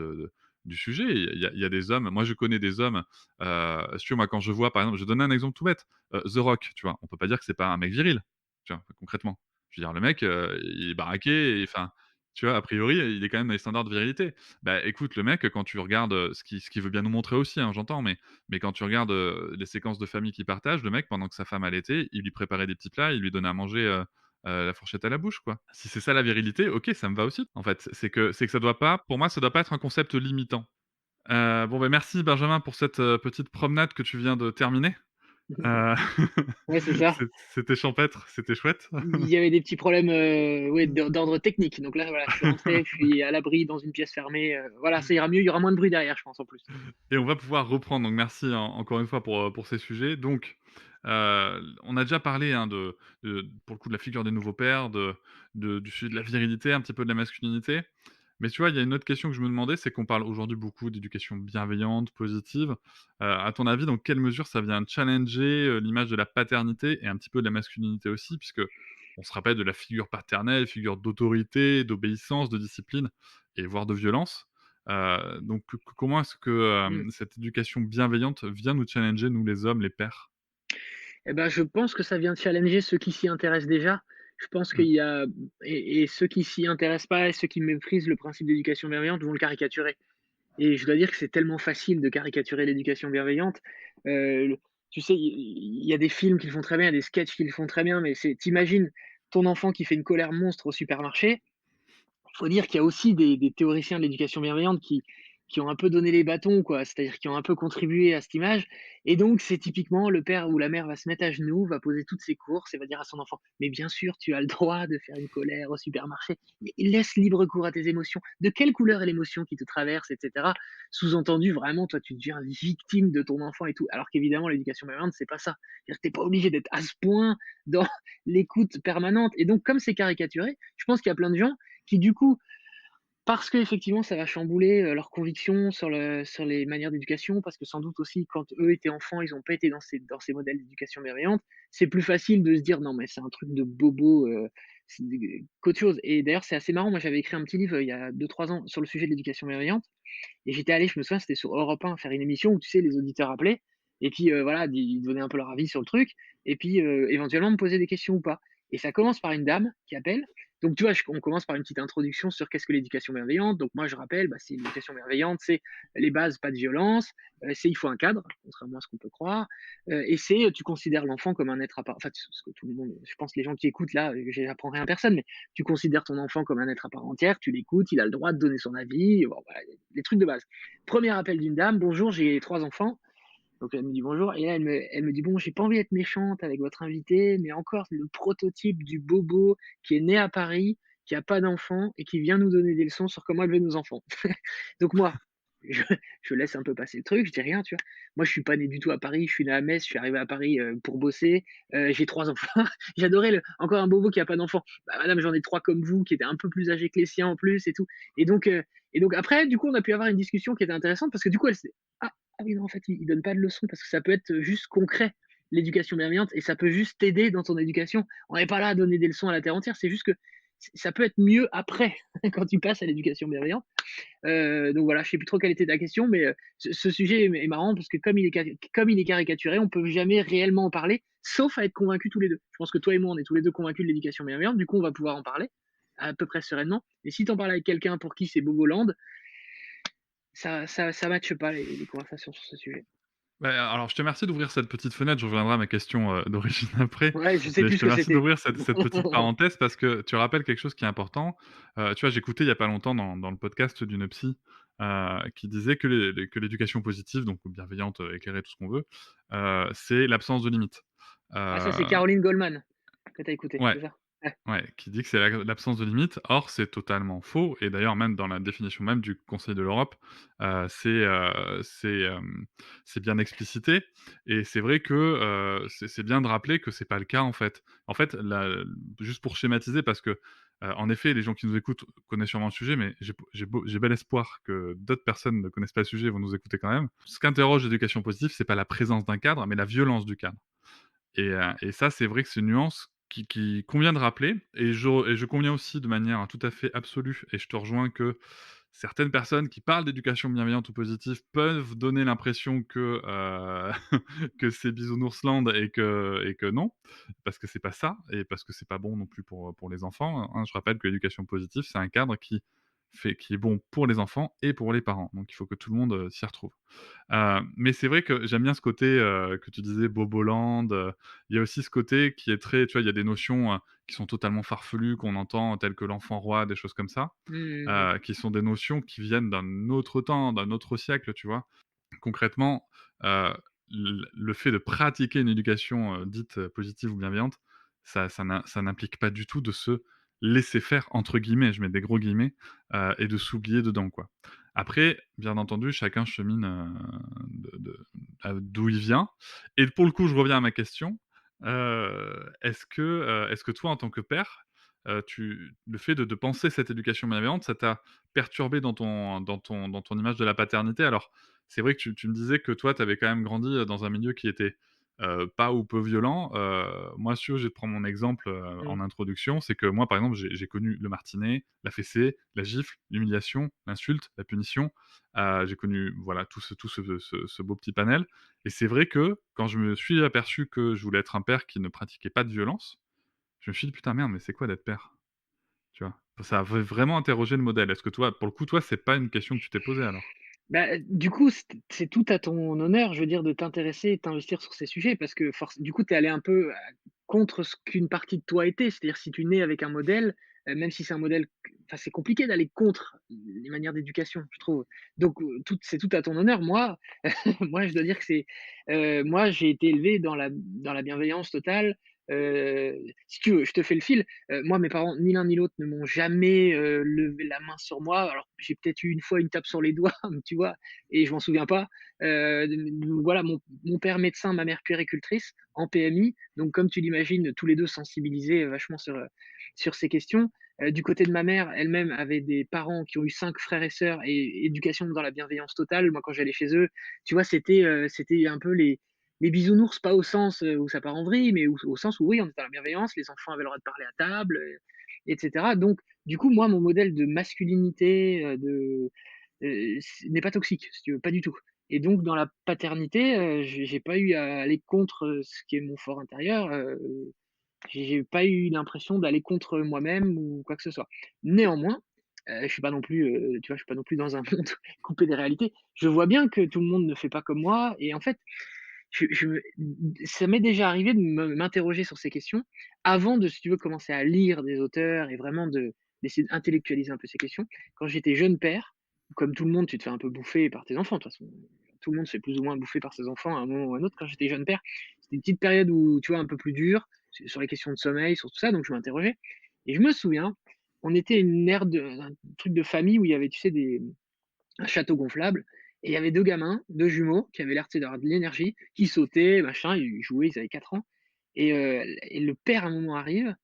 du sujet. Il y a des hommes, moi je connais des hommes, si tu veux, moi quand je vois par exemple, je vais donner un exemple tout bête, The Rock, tu vois? On peut pas dire que c'est pas un mec viril, tu vois? Concrètement. Je veux dire le mec, il est baraqué et enfin, tu vois? A priori, il est quand même dans les standards de virilité. Bah, écoute, le mec, quand tu regardes, ce qu'il veut bien nous montrer aussi, hein, j'entends, mais quand tu regardes, les séquences de famille qu'il partage, le mec pendant que sa femme allaitait, il lui préparait des petits plats, il lui donnait à manger, la fourchette à la bouche, quoi. Si c'est ça la virilité, OK, ça me va aussi, en fait. C'est que ça doit pas pour moi, ça doit pas être un concept limitant. Bon, bah, merci Benjamin pour cette, petite promenade que tu viens de terminer. Heu, ouais, c'est ça. c'était champêtre, c'était chouette. Il y avait des petits problèmes, ouais, d'ordre technique. Donc là, voilà, je suis rentré, je suis à l'abri dans une pièce fermée, voilà, ça ira mieux, il y aura moins de bruit derrière, je pense, en plus. Et on va pouvoir reprendre, donc merci encore une fois pour ces sujets. Donc, on a déjà parlé, hein, pour le coup de la figure des nouveaux pères, du sujet de la virilité, un petit peu de la masculinité. Mais tu vois, il y a une autre question que je me demandais, c'est qu'on parle aujourd'hui beaucoup d'éducation bienveillante, positive. À ton avis, dans quelle mesure ça vient challenger, l'image de la paternité et un petit peu de la masculinité aussi? Puisque on se rappelle de la figure paternelle, figure d'autorité, d'obéissance, de discipline et voire de violence. Donc comment est-ce que, Mmh. cette éducation bienveillante vient nous challenger, nous les hommes, les pères? Et ben, je pense que ça vient challenger ceux qui s'y intéressent déjà. Je pense Mmh, qu'il y a et ceux qui s'y intéressent pas et ceux qui méprisent le principe d'éducation bienveillante vont le caricaturer. Et je dois dire que c'est tellement facile de caricaturer l'éducation bienveillante. Le Tu sais, il y a des films qui le font très bien, il y a des sketchs qui le font très bien, mais c'est tu ton enfant qui fait une colère monstre au supermarché. Faut dire qu'il y a aussi des théoriciens de l'éducation bienveillante qui ont un peu donné les bâtons, quoi. C'est-à-dire qui ont un peu contribué à cette image et donc c'est typiquement le père ou la mère va se mettre à genoux, va poser toutes ses courses et va dire à son enfant: «Mais bien sûr, tu as le droit de faire une colère au supermarché, mais laisse libre cours à tes émotions. De quelle couleur est l'émotion qui te traverse?» et cetera. Sous-entendu, vraiment, toi, tu deviens victime de ton enfant et tout. Alors qu'évidemment, l'éducation bienveillante, c'est pas ça. C'est-à-dire que tu pas obligé d'être à ce point dans l'écoute permanente et donc comme c'est caricaturé, je pense qu'il y a plein de gens qui du coup, parce qu'effectivement ça va chambouler, leurs convictions sur les manières d'éducation, parce que sans doute aussi quand eux étaient enfants, ils ont pas été dans ces modèles d'éducation bienveillante, c'est plus facile de se dire: «Non mais c'est un truc de bobo, c'est d qu'autre chose» et d'ailleurs c'est assez marrant, moi j'avais écrit un petit livre, il y a 2 3 ans sur le sujet de l'éducation bienveillante et j'étais allé, je me souviens, c'était sur Europe 1 faire une émission où tu sais les auditeurs appelaient et puis, voilà, ils donnaient un peu leur avis sur le truc et puis, éventuellement me posaient des questions ou pas et ça commence par une dame qui appelle donc tu vois, on commence par une petite introduction sur qu'est-ce que l'éducation bienveillante. Donc moi, je rappelle, bah, c'est l'éducation bienveillante, c'est les bases, pas de violence, c'est il faut un cadre, contrairement à ce qu'on peut croire, et c'est tu considères l'enfant comme un être à part. Enfin, ce que tout le monde, je pense, les gens qui écoutent là, j'apprends rien à personne, mais tu considères ton enfant comme un être à part entière, tu l'écoutes, il a le droit de donner son avis, bon, voilà, les trucs de base. Premier appel d'une dame, bonjour, j'ai 3 enfants. Donc elle me dit bonjour et là elle me dit: «Bon, j'ai pas envie d'être méchante avec votre invité, mais encore le prototype du bobo qui est né à Paris, qui a pas d'enfant et qui vient nous donner des leçons sur comment élever nos enfants». Donc moi, je je laisse un peu passer le truc, je dis rien, tu vois? Moi, je suis pas né du tout à Paris, je suis né à Metz, je suis arrivé à Paris, pour bosser, j'ai 3 enfants. J'adorais le encore un bobo qui a pas d'enfant. «Bah madame, j'en ai 3 comme vous, qui étaient un peu plus âgés que les siens en plus et tout» et donc après, du coup, on a pu avoir une discussion qui était intéressante parce que du coup, elle s'est: «Ah ah oui, non, en fait, il donne pas de leçons parce que ça peut être juste concret, l'éducation bienveillante et ça peut juste t'aider dans ton éducation. On n'est pas là à donner des leçons à la terre entière, c'est juste que ça peut être mieux après, quand tu passes à l'éducation bienveillante. Donc voilà, je sais plus trop quelle était ta question, mais ce sujet est marrant parce que comme il est caricaturé, on peut jamais réellement en parler, sauf à être convaincus tous les deux. Je pense que toi et moi, on est tous les deux convaincus de l'éducation bienveillante, du coup, on va pouvoir en parler à peu près sereinement. Mais si tu en parles avec quelqu'un pour qui c'est Boboland, ça matche pas les conversations sur ce sujet. Bah, alors je te remercie d'ouvrir cette petite fenêtre, je reviendrai à ma question, d'origine après. Ouais, je sais Mais plus je ce te que remercie c'était. d'ouvrir cette petite parenthèse parce que tu rappelles quelque chose qui est important. Tu vois, j'écoutais il y a pas longtemps dans le podcast d'une psy, qui disait que que l'éducation positive, donc bienveillante, éclairée, tout ce qu'on veut, c'est l'absence de limites. Ah ça, c'est Heu, Caroline Goldman que tu as écouté, ouais. c'est ça? Ouais. Ouais, qui dit que c'est l'absence de limite. Or, c'est totalement faux et d'ailleurs même dans la définition même du Conseil de l'Europe, c'est bien explicité et c'est vrai que, c'est bien de rappeler que c'est pas le cas en fait. En fait, juste pour schématiser parce que, en effet, les gens qui nous écoutent connaissent sûrement le sujet, mais j'ai bel espoir que d'autres personnes ne connaissent pas le sujet et vont nous écouter quand même. Ce qu'interroge l'éducation positive, c'est pas la présence d'un cadre, mais la violence du cadre. Et ça, c'est vrai que c'est une nuance qui convient de rappeler et je conviens aussi de manière tout à fait absolue et je te rejoins que certaines personnes qui parlent d'éducation bienveillante ou positive peuvent donner l'impression que, que c'est Bisounoursland et que non, parce que c'est pas ça et parce que c'est pas bon non plus pour les enfants, hein. Je rappelle que l'éducation positive, c'est un cadre qui est bon pour les enfants et pour les parents, donc il faut que tout le monde, s'y retrouve. Mais c'est vrai que j'aime bien ce côté, que tu disais Boboland, il y a aussi ce côté qui est très tu vois, il y a des notions, qui sont totalement farfelues qu'on entend telles que l'enfant roi, des choses comme ça, Mmh. qui sont des notions qui viennent d'un autre temps, d'un autre siècle, tu vois? Concrètement, le fait de pratiquer une éducation, dite, positive ou bienveillante, ça n'implique pas du tout de se «laisser faire» entre guillemets, je mets des gros guillemets, et de s'oublier dedans, quoi. Après, bien entendu, chacun chemine, d'où il vient et pour le coup, je reviens à ma question, est-ce que toi, en tant que père, le fait de penser cette éducation bienveillante, ça t'a perturbé dans ton image de la paternité? Alors, c'est vrai que tu me disais que toi, tu avais quand même grandi, dans un milieu qui était, pas ou peu violent. Moi, si tu veux, je vais te prendre mon exemple, Mmh. en introduction. C'est que moi, par exemple, j'ai connu le martinet, la fessée, la gifle, l'humiliation, l'insulte, la punition. J'ai connu, voilà, tout ce beau petit panel et c'est vrai que quand je me suis aperçu que je voulais être un père qui ne pratiquait pas de violence, je me suis dit: «Putain, merde, mais c'est quoi d'être père?» Tu vois? Ça a vraiment interrogé le modèle. Est-ce que toi, pour le coup, toi, c'est pas une question que tu t'es posée alors? Bah, du coup, c'est tout à ton honneur, je veux dire, de t'intéresser et de t'investir sur ces sujets parce que du coup, tu es allé un peu, contre ce qu'une partie de toi était. C'est-à-dire si tu nais avec un modèle, même si c'est un modèle enfin, c'est compliqué d'aller contre les manières d'éducation, je trouve. Donc, c'est tout à ton honneur. Moi, moi, je dois dire que moi, j'ai été élevé dans la bienveillance totale. Si tu veux, je te fais le fil. Moi, mes parents, ni l'un ni l'autre, ne m'ont jamais, levé la main sur moi. Alors, j'ai peut-être eu une fois une tape sur les doigts, tu vois? Et je m'en souviens pas. Voilà, mon père médecin, ma mère puéricultrice en PMI. Donc comme tu l'imagines, tous les 2 sensibilisés, vachement sur ces questions. Du côté de ma mère, elle-même avait des parents qui ont eu 5 frères et sœurs et éducation dans la bienveillance totale. Moi, quand j'allais chez eux, tu vois, c'était un peu les bisounours, pas au sens, où ça part en vrille, mais au sens où oui, on était dans la bienveillance, les enfants avaient le droit de parler à table, et cetera. Donc du coup, moi, mon modèle de masculinité, n'est pas toxique, si tu veux, pas du tout. Et donc dans la paternité, j'ai pas eu à aller contre, ce qui est mon fort intérieur, j'ai pas eu l'impression d'aller contre moi-même ou quoi que ce soit. Néanmoins, je suis pas non plus, tu vois, je suis pas non plus dans un monde coupé des réalités. Je vois bien que tout le monde ne fait pas comme moi et en fait, je me ça m'est déjà arrivé de m'interroger sur ces questions avant de, si tu veux, commencer à lire des auteurs et vraiment d'essayer d'intellectualiser un peu ces questions. Quand j'étais jeune père, comme tout le monde, tu te fais un peu bouffer par tes enfants, de toute façon. Tout le monde se fait plus ou moins bouffer par ses enfants à un moment ou à un autre. Quand j'étais jeune père, c'était une petite période où, tu vois, un peu plus dure, sur les questions de sommeil, sur tout ça, donc je m'interrogeais et je me souviens, on était une ère un truc de famille où il y avait, tu sais, un château gonflable et il y avait 2 gamins, 2 jumeaux qui avaient l'air, tu sais, d'avoir de l'énergie, qui sautaient, machin, ils jouaient, ils avaient 4 ans et le père, à un moment, arrive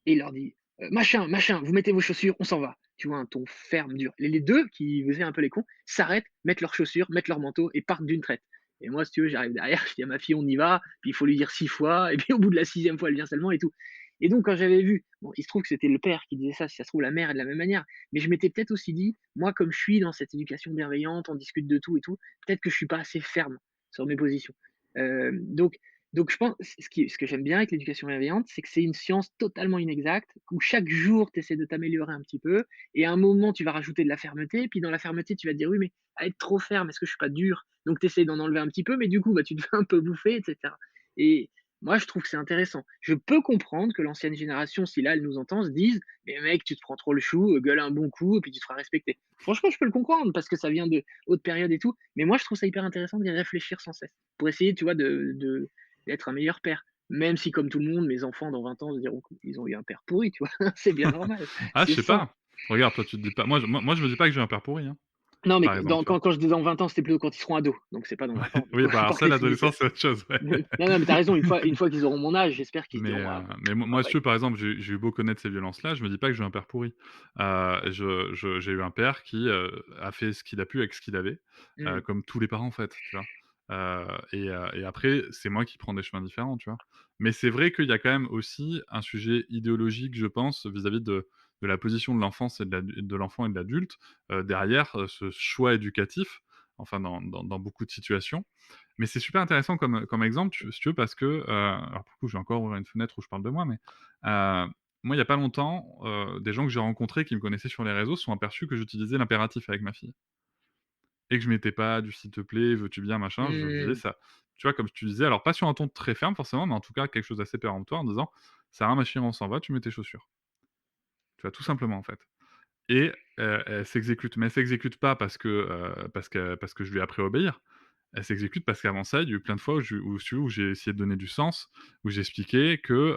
et il leur dit: «Machin, machin, vous mettez vos chaussures, on s'en va». Tu vois, un ton ferme, dur. Les 2 qui faisaient un peu les cons s'arrêtent, mettent leurs chaussures, mettent leur manteau et partent d'une traite. Et moi, si tu veux, j'arrive derrière, je dis à ma fille: «On y va», puis il faut lui dire 6 fois et puis au bout de la 6e fois, elle vient seulement et tout. Et donc quand j'avais vu, bon, il se trouve que c'était le père qui disait ça, si ça se trouve la mère est de la même manière, mais je m'étais peut-être aussi dit: «Moi, comme je suis dans cette éducation bienveillante, on discute de tout et tout, peut-être que je suis pas assez ferme sur mes positions». Donc Donc je pense ce que j'aime bien avec l'éducation bienveillante, c'est que c'est une science totalement inexacte, où chaque jour tu essaies de t'améliorer un petit peu et à un moment tu vas rajouter de la fermeté, puis dans la fermeté tu vas te dire: «Oui, mais à être trop ferme, est-ce que je suis pas dur?» Donc tu essaies d'en enlever un petit peu, mais du coup, bah, tu te fais un peu bouffer et cetera et moi je trouve que c'est intéressant. Je peux comprendre que l'ancienne génération, si là elle nous entend, se dise: «Mais mec, tu te prends trop le chou, gueule un bon coup et puis tu te feras respecter». Franchement, je peux le comprendre parce que ça vient de haute période et tout, mais moi je trouve ça hyper intéressant d'y réfléchir sans cesse, pour essayer, tu vois, de d'être un meilleur père. Même si comme tout le monde, mes enfants dans 20 ans se diront qu'ils ont eu un père pourri, tu vois? C'est bien normal, Ah, je c'est sais sain. pas. Regarde, toi, tu te dis pas moi, je me dis pas que j'ai un père pourri, hein, Non, mais par exemple, dans tu vois? quand je dis dans 20 ans, c'était plutôt quand ils seront ados, donc c'est pas dans 20 ans, du Oui, coup, bah, alors par ça, définition. l'adolescence, c'est autre chose, ouais. Non, non, mais tu as raison, une fois qu'ils auront mon âge, j'espère qu'ils se diront: «Ah bon, Mais ah moi, bah, si tu veux, par exemple, j'ai eu beau connaître ces violences-là, je me dis pas que j'ai eu un père pourri. J'ai eu un père qui, a fait ce qu'il a pu avec ce qu'il avait, mmh, comme tous les parents, en fait, tu vois? Et après, c'est moi qui prends des chemins différents, tu vois? Mais c'est vrai qu'il y a quand même aussi un sujet idéologique, je pense, vis-à-vis de la position de l'enfance et de l'enfant et de l'adulte, derrière, ce choix éducatif, enfin dans beaucoup de situations. Mais c'est super intéressant comme exemple, si tu veux, parce que, alors pour le coup, je vais encore ouvrir une fenêtre où je parle de moi, mais, moi, il y a pas longtemps, des gens que j'ai rencontrés qui me connaissaient sur les réseaux se sont aperçus que j'utilisais l'impératif avec ma fille et que je mettais pas du «s'il te plaît», «veux-tu bien», machin, je faisais mmh, ça. Tu vois, comme tu disais, alors pas sur un ton très ferme forcément, mais en tout cas quelque chose d'assez péremptoire en disant: «Sarah, ma chérie, on s'en va, tu mets tes chaussures». Tu vois? Tout simplement, en fait. Et elle s'exécute, mais elle s'exécute pas parce que je lui ai appris à obéir. Elle s'exécute parce qu'avant ça, il y a eu plein de fois où si tu veux, où j'ai essayé de donner du sens, où j'ai expliqué que,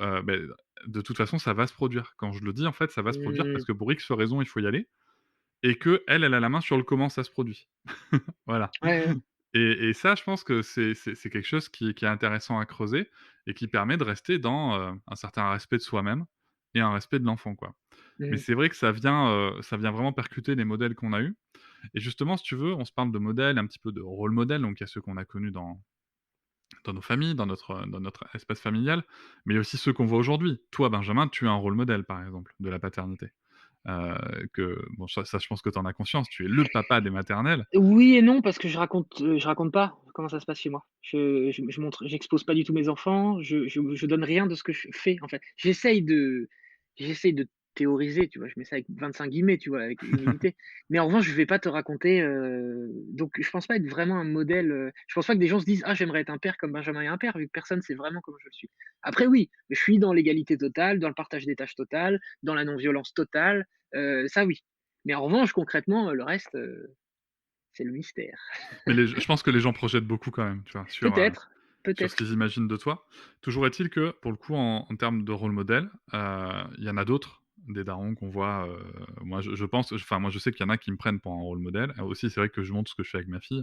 de toute façon, ça va se produire. Quand je le dis, en fait, ça va se produire mmh, parce que pour X raison, il faut y aller et qu'elle, elle a la main sur le comment ça se produit. Voilà. ouais, ouais, Et ça, je pense que c'est quelque chose qui est intéressant à creuser et qui permet de rester dans, un certain respect de soi-même et un respect de l'enfant, quoi. Mais mmh, c'est vrai que ça vient vraiment percuter les modèles qu'on a eus et justement, si tu veux, on se parle de modèles, un petit peu de rôle modèle, donc il y a ceux qu'on a connus dans nos familles, dans notre espace familial, mais il y a aussi ceux qu'on voit aujourd'hui. Toi, Benjamin, tu es un rôle modèle, par exemple, de la paternité. Que bon, ça, je pense que tu en as conscience, tu es le papa des maternelles. oui et non parce que je raconte pas comment ça se passe chez moi. J'expose pas du tout mes enfants, je donne rien de ce que je fais, en fait. J'essaye de théoriser, tu vois? Je mets ça avec 25 guillemets, tu vois? Avec humilité. Mais en revanche, je vais pas te raconter, donc je pense pas être vraiment un modèle, je pense pas que des gens se disent: «Ah j'aimerais être un père comme Benjamin est un père», vu que personne sait vraiment comment je le suis. Après oui, je suis dans l'égalité totale, dans le partage des tâches totale, dans la non-violence totale, ça oui. Mais en revanche, concrètement, le reste, c'est le mystère. Mais je pense que les gens projettent beaucoup quand même, tu vois, Peut-être, sur ce peut-être. qu'ils imaginent de toi. Toujours est-il que, pour le coup, en termes de rôle modèle, il y en a d'autres, des darons qu'on voit, moi je pense, enfin moi je sais qu'il y en a qui me prennent pour un rôle modèle. Aussi, c'est vrai que je montre ce que je fais avec ma fille.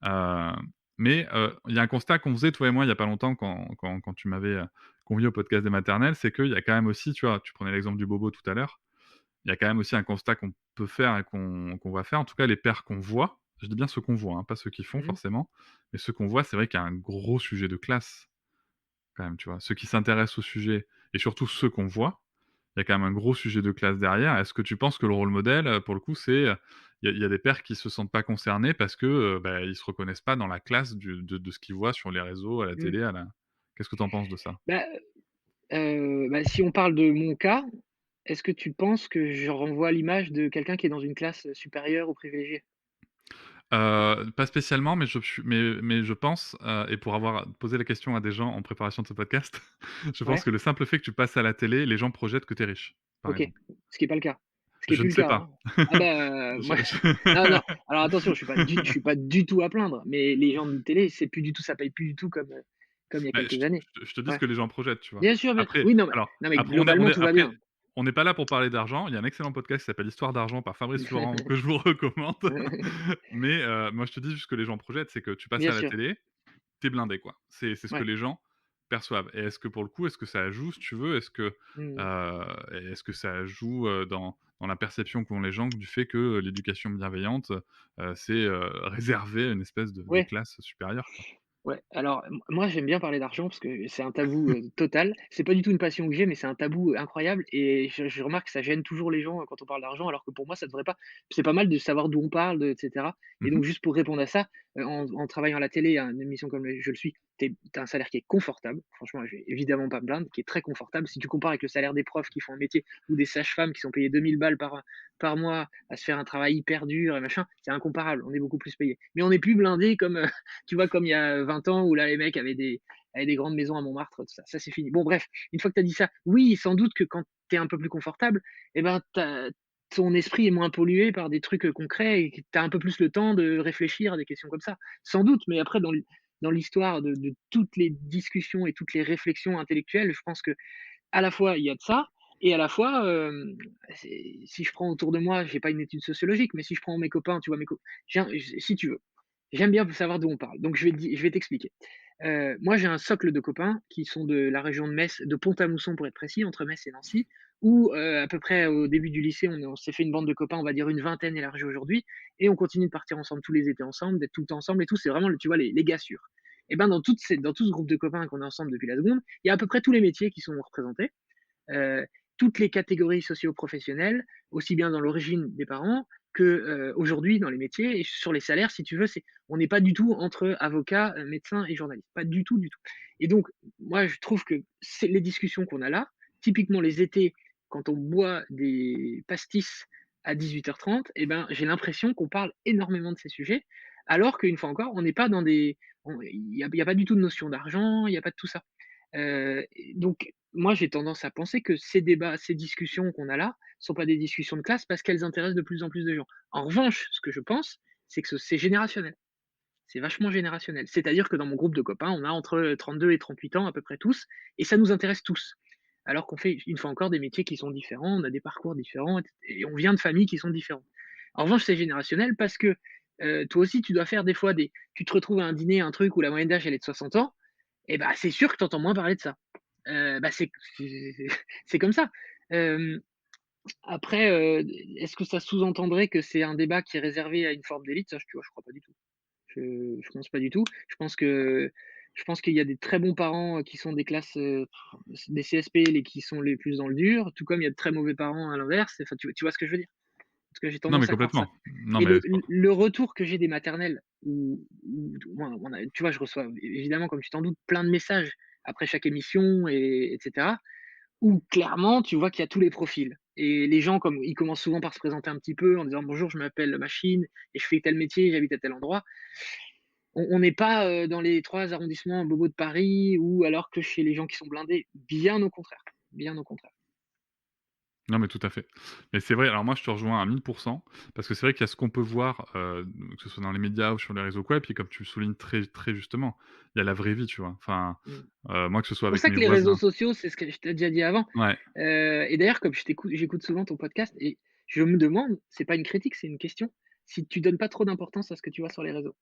Heu, mais il y a un constat qu'on faisait, toi et moi, il y a pas longtemps quand tu m'avais, convié au podcast des maternelles, c'est qu'il y a quand même aussi, tu vois, tu prenais l'exemple du bobo tout à l'heure, il y a quand même aussi un constat qu'on peut faire et qu'on va faire, en tout cas les pères qu'on voit, je dis bien ceux qu'on voit, hein, pas ceux qui font Mmh. forcément, mais ceux qu'on voit, c'est vrai qu'il y a un gros sujet de classe quand même, tu vois? Ceux qui s'intéressent au sujet et surtout ceux qu'on voit, il y a quand même un gros sujet de classe derrière. Est-ce que tu penses que le rôle modèle, pour le coup, c'est, il y a des pères qui se sentent pas concernés parce que, ils se reconnaissent pas dans la classe de ce qu'ils voient sur les réseaux, à la Mmh. télé, à la qu'est-ce que tu en penses de ça? Bah, si on parle de mon cas, est-ce que tu penses que je renvoie l'image de quelqu'un qui est dans une classe, supérieure ou privilégiée? Pas spécialement, mais je pense, et pour avoir posé la question à des gens en préparation de ce podcast, je pense Ouais? que le simple fait que tu passes à la télé, les gens projettent que tu es riche, par OK. exemple. Ce qui est pas le cas. Ce qui est Je plus ne le sais cas, pas. hein. Ah bah, moi Je non, non, alors attention, je suis pas du tout à plaindre, mais les gens de télé, c'est plus du tout ça paye plus du tout comme, comme il y a Bah, quelques années. je te dis ce Ouais. que les gens projettent, tu vois? Bien sûr, bien Après oui, non, mais après globalement, tout va après bien. on n'est pas là pour parler d'argent. Il y a un excellent podcast qui s'appelle «Histoire d'argent» par Fabrice Florent que je vous recommande. Mais moi, je te dis juste ce que les gens projettent, c'est que tu passes Bien à la sûr, télé, tu es blindé, quoi. C'est ce que ouais. les gens perçoivent et est-ce que pour le coup, est-ce que ça joue, si tu veux? Mmh. Est-ce que ça joue, dans la perception qu'ont les gens du fait que, l'éducation bienveillante, c'est, réservé à une espèce de Ouais. classe supérieure, quoi? Ouais, alors moi j'aime bien parler d'argent parce que c'est un tabou, total. C'est pas du tout une passion que j'ai, mais c'est un tabou incroyable et je remarque que ça gêne toujours les gens, quand on parle d'argent, alors que pour moi ça devrait pas. C'est pas mal de savoir d'où on parle, et cetera et Mmh. donc juste pour répondre à ça, en travaillant à la télé, à une émission comme Je le suis, tu un salaire qui est confortable, franchement, je vais évidemment pas me plaindre, qui est très confortable. Si tu compares avec le salaire des profs qui font un métier ou des sages-femmes qui sont payées 2 000 balles par mois à se faire un travail hyper dur et machin, c'est incomparable, on est beaucoup plus payés. Mais on n'est plus blindés comme, tu vois, comme il y a 20 ans où là, les mecs avaient des grandes maisons à Montmartre, tout ça. Ça, c'est fini. Bon bref, une fois que tu as dit ça, oui, sans doute que quand tu es un peu plus confortable, et ben, ton esprit est moins pollué par des trucs, concrets et que tu as un peu plus le temps de réfléchir à des questions comme ça. Sans doute, mais après dans l'histoire de toutes les discussions et toutes les réflexions intellectuelles, je pense que à la fois il y a de ça et à la fois, si je prends autour de moi, j'ai pas une étude sociologique, mais si je prends mes copains, tu vois, mes co j'ai un j si tu veux, j'aime bien savoir d'où on parle, donc je vais t'expliquer. Moi, j'ai un socle de copains qui sont de la région de Metz, de Pont-à-Mousson pour être précis, entre Metz et Nancy, où, à peu près au début du lycée, on s'est fait une bande de copains, on va dire une vingtaine élargie aujourd'hui, et on continue de partir ensemble tous les étés ensemble, d'être tout le temps ensemble et tout. C'est vraiment tu vois, les gars sûrs. Et ben, dans tout ce groupe de copains qu'on est ensemble depuis la seconde, il y a à peu près tous les métiers qui sont représentés, heu, toutes les catégories socio-professionnelles, aussi bien dans l'origine des parents que, aujourd'hui dans les métiers et sur les salaires si tu veux, on n'est pas du tout entre avocats, médecins et journalistes, pas du tout, du tout. Et donc moi je trouve que c'est les discussions qu'on a là, typiquement les étés quand on boit des pastis à 18h30, et ben, j'ai l'impression qu'on parle énormément de ces sujets, alors qu'une fois encore, on n'est pas dans des il y a pas du tout de notion d'argent, il y a pas de tout ça. Donc moi, j'ai tendance à penser que ces débats, ces discussions qu'on a là, sont pas des discussions de classe parce qu'elles intéressent de plus en plus de gens. En revanche, ce que je pense, c'est que c'est générationnel. C'est vachement générationnel. C'est-à-dire que dans mon groupe de copains, on a entre 32 et 38 ans à peu près tous, et ça nous intéresse tous. Alors qu'on fait, une fois encore, des métiers qui sont différents, on a des parcours différents, et on vient de familles qui sont différentes. En revanche, c'est générationnel parce que toi aussi, tu dois faire des fois tu te retrouves à un dîner, un truc où la moyenne d'âge elle est de 60 ans, et bah c'est sûr que tu entends moins parler de ça. Bah, c'est comme ça. Hem, Après, est-ce que ça sous-entendrait que c'est un débat qui est réservé à une forme d'élite? Ça, tu vois, je crois pas du tout. Je pense pas du tout. Je pense qu'il y a des très bons parents, qui sont des classes, des CSP, les qui sont les plus dans le dur, tout comme il y a de très mauvais parents à l'inverse. Enfin, tu vois ce que je veux dire? En tout cas, j'ai Non, mais tendance à croire ça. complètement. Non, Et mais le retour que j'ai des maternelles où moi tu vois, je reçois évidemment, comme tu t'en doutes, plein de messages après chaque émission etc. Où clairement, tu vois qu'il y a tous les profils. Et les gens, comme ils commencent souvent par se présenter un petit peu en disant: «Bonjour, je m'appelle machine et je fais tel métier, j'habite à tel endroit». On n'est pas, dans les 3 arrondissements bobos de Paris ou alors que chez les gens qui sont blindés, bien au contraire, bien au contraire. non, mais tout à fait. Mais c'est vrai, alors moi je te rejoins à 1000 parce que c'est vrai qu'il y a ce qu'on peut voir, que ce soit dans les médias ou sur les réseaux quoi, et puis comme tu le soulignes très très justement, il y a la vraie vie, tu vois? Enfin, Mmh. moi que ce soit C'est pour avec ça mes que les réseaux voisins, sociaux, c'est ce que je t'ai déjà dit avant, ouais. et d'ailleurs comme j'écoute souvent ton podcast et je me demande, c'est pas une critique, c'est une question, si tu donnes pas trop d'importance à ce que tu vois sur les réseaux.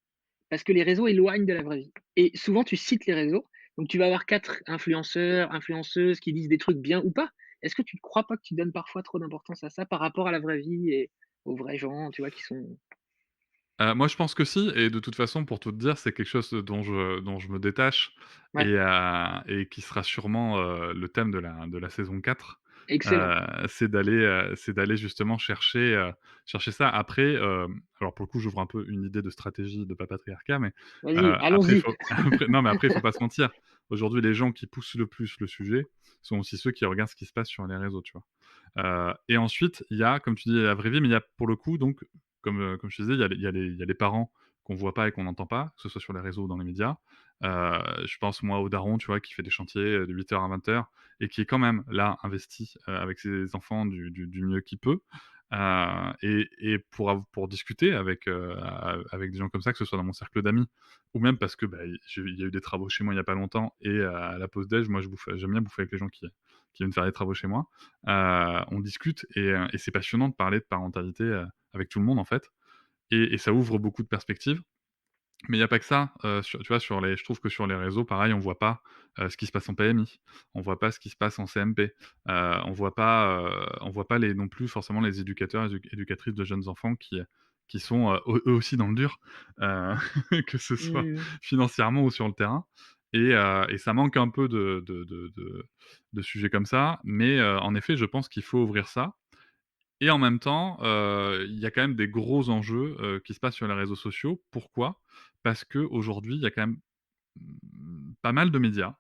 Parce que les réseaux éloignent de la vraie vie. Et souvent, tu cites les réseaux, donc tu vas avoir 4 influenceurs, influenceuses qui disent des trucs bien ou pas. Est-ce que tu ne crois pas que tu donnes parfois trop d'importance à ça par rapport à la vraie vie et aux vrais gens, tu vois, qui sont Moi je pense que si, et de toute façon pour tout te dire, c'est quelque chose dont je me détache, ouais, et qui sera sûrement, le thème de la saison 4. excellent. C'est d'aller justement chercher ça. Après, alors pour le coup, j'ouvre un peu une idée de stratégie de papatriarcat, mais, Vas-y, après il allons-y. faut après non, mais après il faut pas se mentir. Aujourd'hui, les gens qui poussent le plus le sujet sont aussi ceux qui regardent ce qui se passe sur les réseaux, tu vois? Et ensuite, il y a, comme tu dis, la vraie vie, mais il y a pour le coup donc, comme je te disais, il y a les parents qu'on voit pas et qu'on n'entend pas, que ce soit sur les réseaux ou dans les médias. Je pense moi au daron, tu vois, qui fait des chantiers, de 8 heures à 20 heures et qui est quand même là investi, avec ses enfants du mieux qu'il peut. Et pour discuter avec des gens comme ça, que ce soit dans mon cercle d'amis ou même parce que, bah, il y a eu des travaux chez moi il y a pas longtemps, et à la pause déj, moi j'aime bien bouffer avec les gens qui viennent faire des travaux chez moi. On discute, et c'est passionnant de parler de parentalité, avec tout le monde en fait, et ça ouvre beaucoup de perspectives. Mais il y a pas que ça, tu vois, je trouve que sur les réseaux, pareil, on voit pas, ce qui se passe en PMI. On voit pas ce qui se passe en CMP. On voit pas les non plus forcément les éducateurs, éducatrices de jeunes enfants qui sont, eux aussi dans le dur, heu, que ce soit Mmh. financièrement ou sur le terrain, et ça manque un peu de sujets comme ça. Mais, en effet, je pense qu'il faut ouvrir ça, et en même temps, il y a quand même des gros enjeux, qui se passent sur les réseaux sociaux. Pourquoi? Parce qu'aujourd'hui, il y a quand même pas mal de médias,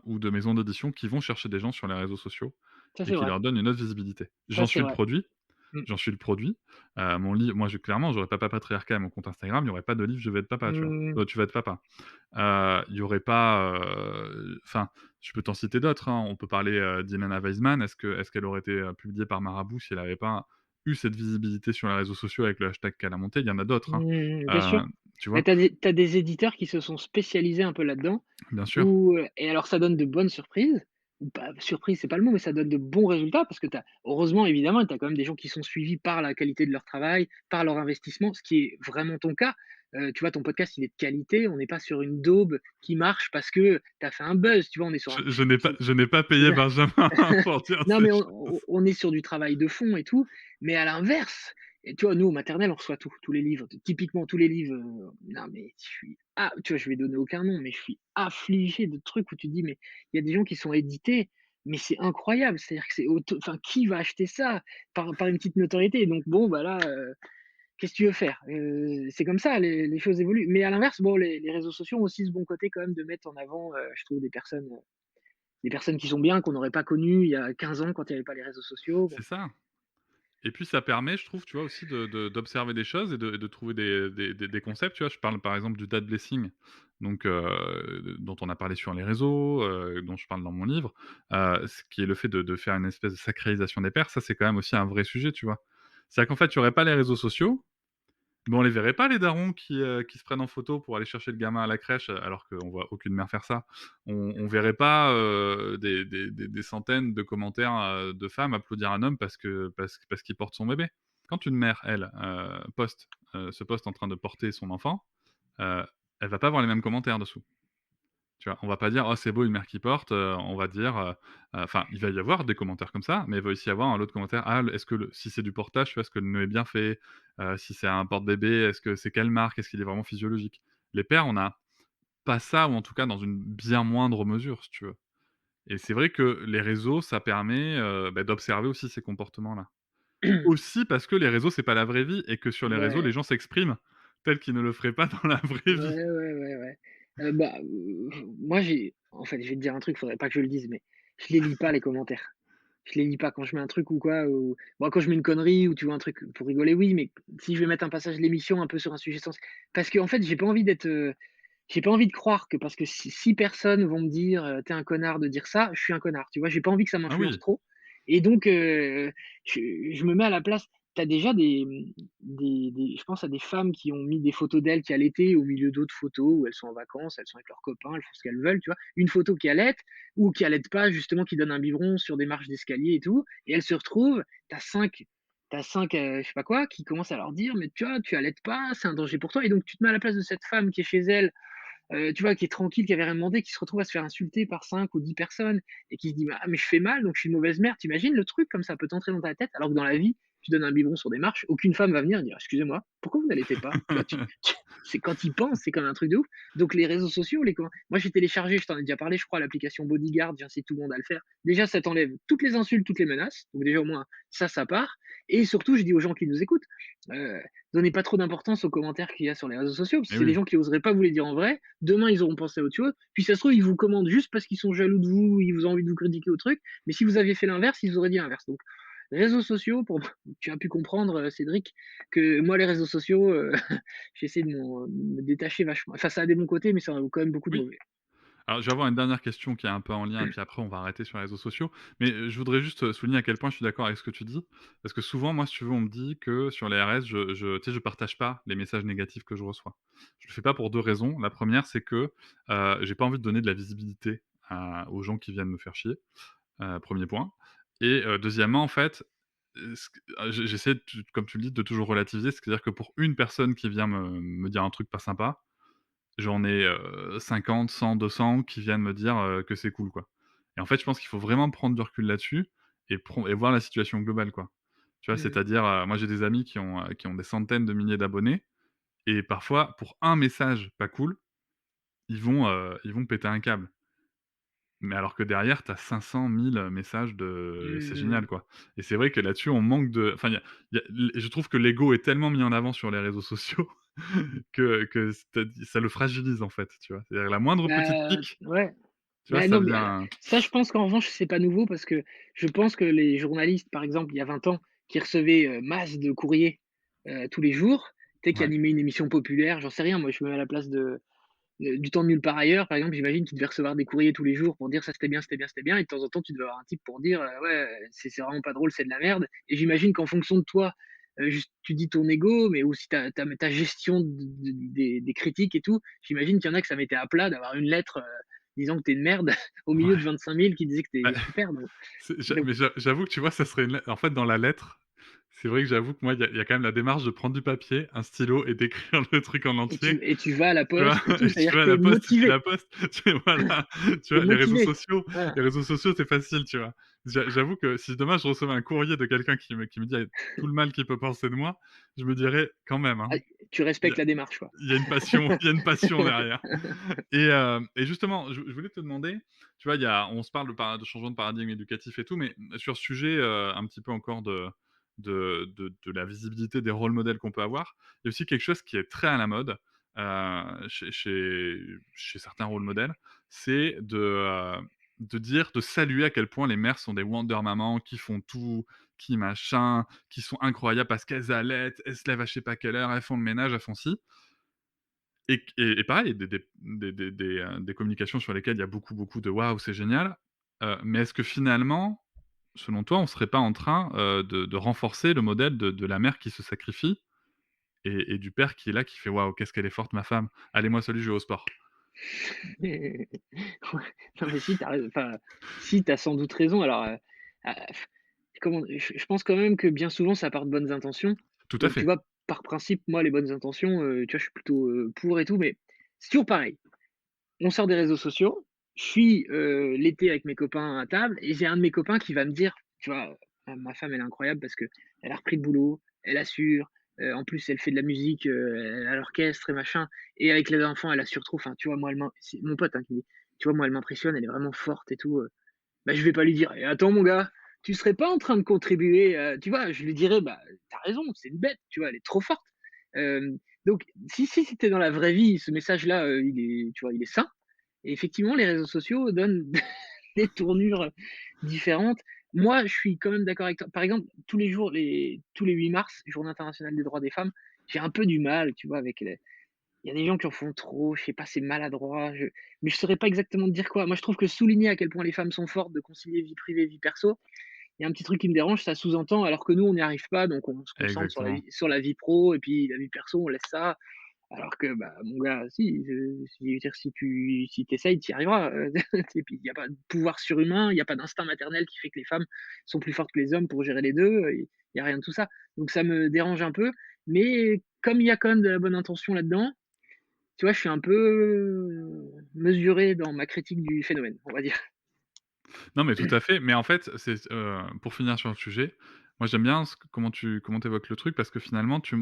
ou de maisons d'édition qui vont chercher des gens sur les réseaux sociaux Ça et c'est qui vrai, leur donnent une autre visibilité. ça c'est vrai. Mmh. J'en suis le produit. Mon livre moi, je clairement, j'aurais Papa Patriarcat à mon compte Instagram, il y aurait pas de livre «Je vais être papa», tu vois? Mmh. Tu vas être papa». Il y aurait pas, enfin, je peux t'en citer d'autres, hein. On peut parler, d'Ilana Weisman. Est-ce qu'elle aurait été, publiée par Marabout si elle avait pas eu cette visibilité sur les réseaux sociaux avec le hashtag qu'elle a monté? Il y en a d'autres, hein. Bien sûr. Tu Mais vois? tu as des éditeurs qui se sont spécialisés un peu là-dedans Bien sûr. où, et alors ça donne de bonnes surprises, ou pas surprise, c'est pas le mot, mais ça donne de bons résultats parce que tu as heureusement évidemment, tu as quand même des gens qui sont suivis par la qualité de leur travail, par leur investissement, ce qui est vraiment ton cas. Tu vois, ton podcast, il est de qualité, on n'est pas sur une daube qui marche parce que tu as fait un buzz, tu vois? On est sur un Je n'ai pas payé Benjamin pour dire non, ces mais choses. on est sur du travail de fond et tout, mais à l'inverse, et tu vois, nous, au maternel, on reçoit tout, tous les livres, typiquement tous les livres, non, mais je suis tu vois, je vais donner aucun nom, mais je suis affligé de trucs où tu te dis: «Mais il y a des gens qui sont édités, mais c'est incroyable!» C'est-à-dire que c'est auto enfin, qui va acheter ça? Par une petite notoriété, donc bon, bah, là, qu'est-ce que tu veux faire? C'est comme ça, les choses évoluent, mais à l'inverse, bon, les réseaux sociaux ont aussi ce bon côté quand même de mettre en avant, je trouve des personnes qui sont bien, qu'on n'aurait pas connues il y a 15 ans quand il y avait pas les réseaux sociaux, bon. C'est ça. Et puis ça permet, je trouve, tu vois, aussi d'observer des choses et de trouver des concepts, tu vois? Je parle, par exemple, du dad blessing, donc dont on a parlé sur les réseaux, dont je parle dans mon livre, ce qui est le fait de faire une espèce de sacralisation des pères. Ça, c'est quand même aussi un vrai sujet, tu vois? C'est-à-dire qu'en fait, il y aurait pas les réseaux sociaux, mais on les verrait pas les darons qui se prennent en photo pour aller chercher le gamin à la crèche, alors qu'on voit aucune mère faire ça. On verrait pas, des centaines de commentaires, de femmes applaudir un homme parce qu'il porte son bébé. Quand une mère, elle, se poste en train de porter son enfant, heu, elle va pas avoir les mêmes commentaires dessous. Tu vois? On va pas dire: «Oh, c'est beau une mère qui porte», on va dire, enfin, il va y avoir des commentaires comme ça, mais il va aussi y avoir un autre commentaire: «Ah, est-ce que le si c'est du portage, tu vois, est-ce que le nœud est bien fait? Si c'est un porte-bébé, est-ce que c'est quelle marque? Est-ce qu'il est vraiment physiologique?» Les pères, on a pas ça, ou en tout cas dans une bien moindre mesure, si tu veux. Et c'est vrai que les réseaux, ça permet, d'observer aussi ces comportements-là. Aussi parce que les réseaux, c'est pas la vraie vie, et que sur les réseaux, les Ouais, gens s'expriment tels qu'ils ne le feraient pas dans la vraie vie. ouais. Bah, moi en fait, je vais te dire un truc, faudrait pas que je le dise, mais je les lis pas les commentaires. Je les lis pas quand je mets un truc ou quoi, ou moi quand je mets une connerie ou tu vois un truc pour rigoler, oui, mais si je vais mettre un passage de l'émission un peu sur un sujet parce qu'en fait, j'ai pas envie de croire que parce que si 6 personnes vont me dire, «Tu es un connard de dire ça», je suis un connard, tu vois? J'ai pas envie que ça Ah m'influence oui, trop, et donc je je me mets à la place. Tu as déjà je pense à des femmes qui ont mis des photos d'elles qui allaitaient au milieu d'autres photos où elles sont en vacances, elles sont avec leurs copains, elles font ce qu'elles veulent, tu vois? Une photo qui allaite ou qui allaite pas justement, qui donne un biberon sur des marches d'escalier et tout, et elles se retrouvent, tu as 5 tu as 5, je sais pas quoi, qui commencent à leur dire: «Mais tu vois, tu allaites pas, c'est un danger pour toi», et donc tu te mets à la place de cette femme qui est chez elle, tu vois, qui est tranquille, qui avait rien demandé, qui se retrouve à se faire insulter par 5 ou 10 personnes et qui se dit: «Ah mais je fais mal, donc je suis une mauvaise mère». Tu imagines le truc comme ça peut t'entrer dans ta tête? Alors que dans la vie, tu donnes un biberon sur des marches, aucune femme va venir et dire: «Excusez-moi, pourquoi vous n'allaitez pas?» Tu vois? C'est quand ils pensent, c'est quand même un truc de ouf. Donc les réseaux sociaux, moi j'ai téléchargé, je t'en ai déjà parlé, je crois, l'application Bodyguard, j'incite tout le monde à le faire. Déjà, ça t'enlève toutes les insultes, toutes les menaces, donc déjà au moins ça part, et surtout je dis aux gens qui nous écoutent, heu, donnez pas trop d'importance aux commentaires qu'il y a sur les réseaux sociaux, parce que mais c'est des oui. gens qui oseraient pas vous les dire en vrai. Demain, ils auront pensé à autre chose. Puis ça se trouve, ils vous commandent juste parce qu'ils sont jaloux de vous, ils vous ont envie de vous critiquer au truc. Mais si vous aviez fait l'inverse, ils auraient dit l'inverse. Donc, réseaux sociaux, pour tu as pu comprendre, Cédric, que moi, les réseaux sociaux, j'essaie de me détacher vachement. Enfin, ça a des bons côtés, mais ça a quand même beaucoup de Oui. mauvais. Alors, je vais avoir une dernière question qui est un peu en lien, et puis après on va arrêter sur les réseaux sociaux. Mais, je voudrais juste, souligner à quel point je suis d'accord avec ce que tu dis. Parce que souvent, moi, si tu veux, on me dit que sur les RS, tu sais, je partage pas les messages négatifs que je reçois. Je le fais pas pour 2 raisons. La première, c'est que, j'ai pas envie de donner de la visibilité aux gens qui viennent me faire chier, 1er point. Et deuxièmement, en fait, ce que j'essaie, comme tu le dis, de toujours relativiser. C'est-à-dire que pour une personne qui vient me dire un truc pas sympa, j'en ai, 50, 100, 200 qui viennent me dire, que c'est cool, quoi. Et en fait, je pense qu'il faut vraiment prendre du recul là-dessus et voir la situation globale, quoi. Tu vois? Mmh. C'est-à-dire, moi, j'ai des amis qui ont des centaines de milliers d'abonnés, et parfois, pour un message pas cool, ils vont péter un câble. Mais alors que derrière, tu as 500 000 messages de c'est Mmh. génial, quoi. Et c'est vrai que là-dessus, on manque de enfin, il y a je trouve que l'ego est tellement mis en avant sur les réseaux sociaux que ça le fragilise, en fait, tu vois? C'est-à-dire la moindre petite pique, Ouais. tu vois, Bah, ça non, mais alors, devient ça, je pense qu'en revanche, c'est pas nouveau parce que je pense que les journalistes, par exemple, il y a 20 ans, qui recevaient, masse de courriers, tous les jours, tu sais, qui ouais, animaient une émission populaire, j'en sais rien, moi, je me mets à la place du temps de nulle part ailleurs, par exemple, j'imagine qu'ils devaient recevoir des courriers tous les jours pour dire: «Ça, c'était bien, c'était bien, c'était bien» et de temps en temps, tu devais avoir un type pour dire: «Ouais, c'est vraiment pas drôle, c'est de la merde» et j'imagine qu'en fonction de toi, juste tu dis ton ego, mais aussi ta gestion des critiques et tout, j'imagine qu'il y en a que ça mettait à plat d'avoir une lettre, disant que tu es une merde au milieu de ouais. 25 000 qui disaient que tu Bah, es super donc mais j'avoue que, tu vois, ça serait une lettre en fait, dans la lettre, c'est vrai que j'avoue que moi, il y a quand même la démarche de prendre du papier, un stylo et d'écrire le truc en et entier. tu vas à la Tu vois? poste et tout, Et tu c'est-à-dire vas que à tu la es poste, tu fais motivé, la poste, voilà, tu tu es vois? motivé, voilà. Les réseaux sociaux, c'est facile, tu vois? J'avoue que si demain je recevais un courrier de quelqu'un qui me dit tout le mal qu'il peut penser de moi, je me dirais: «Quand même, Ah, hein, tu il y a respectes la démarche, quoi. il y a une passion il y a une passion derrière». Et justement, je voulais te demander, tu vois, on se parle de changement de paradigme éducatif et tout, mais sur ce sujet, un petit peu encore de la visibilité des rôles modèles qu'on peut avoir, il y a aussi quelque chose qui est très à la mode, chez certains rôles modèles, c'est de dire, de saluer à quel point les mères sont des wonder mamans, qui font tout, qui machin, qui sont incroyables parce qu'elles allaitent, elles se lèvent à je sais pas quelle heure, elles font le ménage, elles font ci. Et pareil, des communications sur lesquelles il y a beaucoup, beaucoup de «waouh, c'est génial», mais est-ce que finalement, selon toi, on serait pas en train, de renforcer le modèle de la mère qui se sacrifie et du père qui est là, qui fait: «Waouh, qu'est-ce qu'elle est forte ma femme. Allez moi salut, je vais au sport». Ouais. Non, mais si, tu as enfin, si, tu as sans doute raison. Alors, ah, comment je pense quand même que bien souvent, ça part de bonnes intentions. Tout à Donc, tu fait. vois, par principe, moi, les bonnes intentions, tu vois, je suis plutôt, pour et tout, mais c'est toujours pareil. On sort des réseaux sociaux, je suis, l'été avec mes copains à table et j'ai un de mes copains qui va me dire, tu vois: Ma femme, elle est incroyable parce que elle a repris le boulot, elle assure, en plus elle fait de la musique, elle a l'orchestre et machin et avec les enfants, elle assure trop». Enfin, tu vois, moi, elle m'im c'est mon pote, hein, qui me dit: «Tu vois, moi, elle m'impressionne, elle est vraiment forte et tout». Bah, je vais pas lui dire: «Eh attends mon gars, tu serais pas en train de contribuer, tu vois? Je lui dirais: «Bah, tu raison, c'est une bête, tu vois? Elle est trop forte». Donc si c'était dans la vraie vie, ce message-là, il est, tu vois, il est sain et effectivement, les réseaux sociaux donnent des tournures différentes. Moi, je suis quand même d'accord avec toi. Par exemple, tous les 8 mars, Journée internationale des droits des femmes, j'ai un peu du mal, tu vois, avec les il y a des gens qui en font trop, je sais pas, c'est maladroit, mais je saurais pas exactement te dire quoi. Moi, je trouve que souligner à quel point les femmes sont fortes, de concilier vie privée, vie perso, il y a un petit truc qui me dérange, ça sous-entend alors que nous, on n'y arrive pas, donc on se concentre Exactement. sur la vie pro et puis la vie perso, on laisse ça. Alors que, bah, mon gars, si, si je veux dire, si tu essayes, tu y arriveras, et puis il y a pas de pouvoir surhumain, il y a pas d'instinct maternel qui fait que les femmes sont plus fortes que les hommes pour gérer les 2. Il y a rien de tout ça. Donc ça me dérange un peu, mais comme il y a quand même de la bonne intention là-dedans, tu vois, je suis un peu, mesuré dans ma critique du phénomène, on va dire. Non, mais tout à fait, mais en fait, pour finir sur le sujet, moi j'aime bien comment tu évoques le truc parce que finalement tu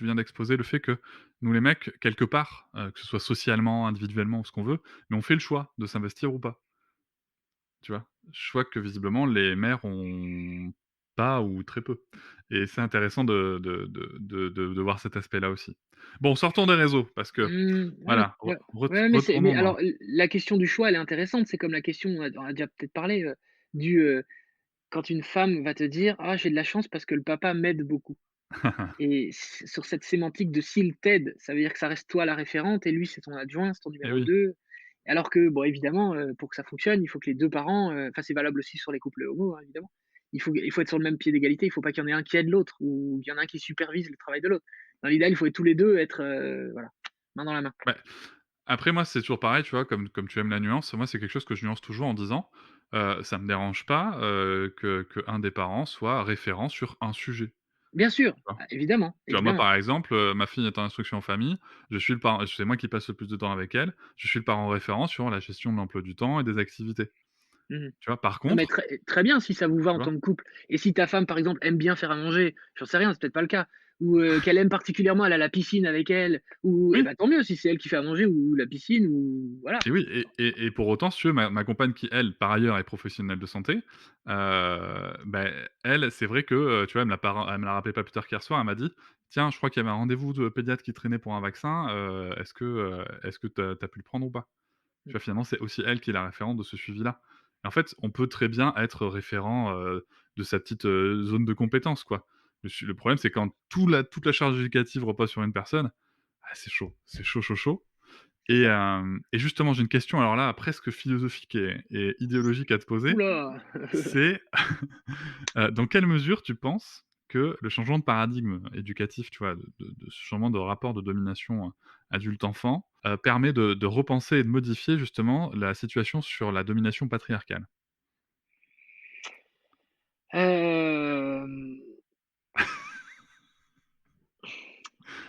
viens d'exposer le fait que nous les mecs, quelque part, que ce soit socialement, individuellement ou ce qu'on veut, mais on fait le choix de s'investir ou pas. Tu vois? Choix que visiblement les mères ont pas ou très peu et c'est intéressant de voir cet aspect-là aussi. Bon, sortons des réseaux parce que Ouais, voilà, ouais. Ouais, mais retournons dans alors la question du choix, elle est intéressante. C'est comme la question, on a déjà peut-être parlé, du, quand une femme va te dire: «Ah, j'ai de la chance parce que le papa m'aide beaucoup» et sur cette sémantique de s'il t'aide, ça veut dire que ça reste toi la référente et lui, c'est ton adjoint, c'est ton eh numéro oui, 2. Alors que, bon, évidemment, pour que ça fonctionne, il faut que les 2 parents, enfin, c'est valable aussi sur les couples homo, hein, évidemment. Il faut être sur le même pied d'égalité, il faut pas qu'il y en ait un qui aide l'autre ou qu'il y en a un qui supervise le travail de l'autre. Dans l'idéal, il faut tous les 2 être, voilà, main dans la main. bah, après moi, c'est toujours pareil, tu vois? Comme tu aimes la nuance, moi, c'est quelque chose que je nuance toujours en disant, ça me dérange pas, que un des parents soit référent sur un sujet, Bien sûr, tu vois? bah, évidemment, Tu vois, moi, évidemment. par exemple, ma fille est en instruction en famille, je suis le parent c'est moi qui passe le plus de temps avec elle, je suis le parent référent sur la gestion de l'emploi du temps et des activités, Mmh. tu vois? Par Non, mais contre, très très bien si ça vous va tu en vois? tant que couple et si ta femme, par exemple, aime bien faire à manger, j'en sais rien, c'est peut-être pas le cas ou qu'elle aime particulièrement aller à la piscine avec elle, ou et Oui, bah, tant mieux si c'est elle qui fait à manger ou la piscine ou voilà. et oui, et pour autant, si tu veux, ma compagne qui, elle, par ailleurs, est professionnelle de santé, bah, elle, c'est vrai que, tu vois, elle me l'a rappelé pas plus tard qu'hier soir, elle m'a dit: «Tiens, je crois qu'il y avait un rendez-vous de pédiatre qui traînait pour un vaccin, est-ce que tu as pu le prendre ou pas?» Tu Mmh. vois, finalement, c'est aussi elle qui est la référente de ce suivi-là. Et en fait, on peut très bien être référent, de sa petite, zone de compétence, quoi. Le problème, c'est quand toute la charge éducative repose sur une personne, ah, c'est chaud. C'est chaud, chaud, chaud. C'est ça. Et justement, j'ai une question, alors là, presque philosophique et idéologique à te poser. Ouh là! C'est, dans quelle mesure tu penses que le changement de paradigme éducatif, tu vois, de ce changement de rapport de domination, adulte-enfant, permet de repenser et de modifier justement la situation sur la domination patriarcale? Hem,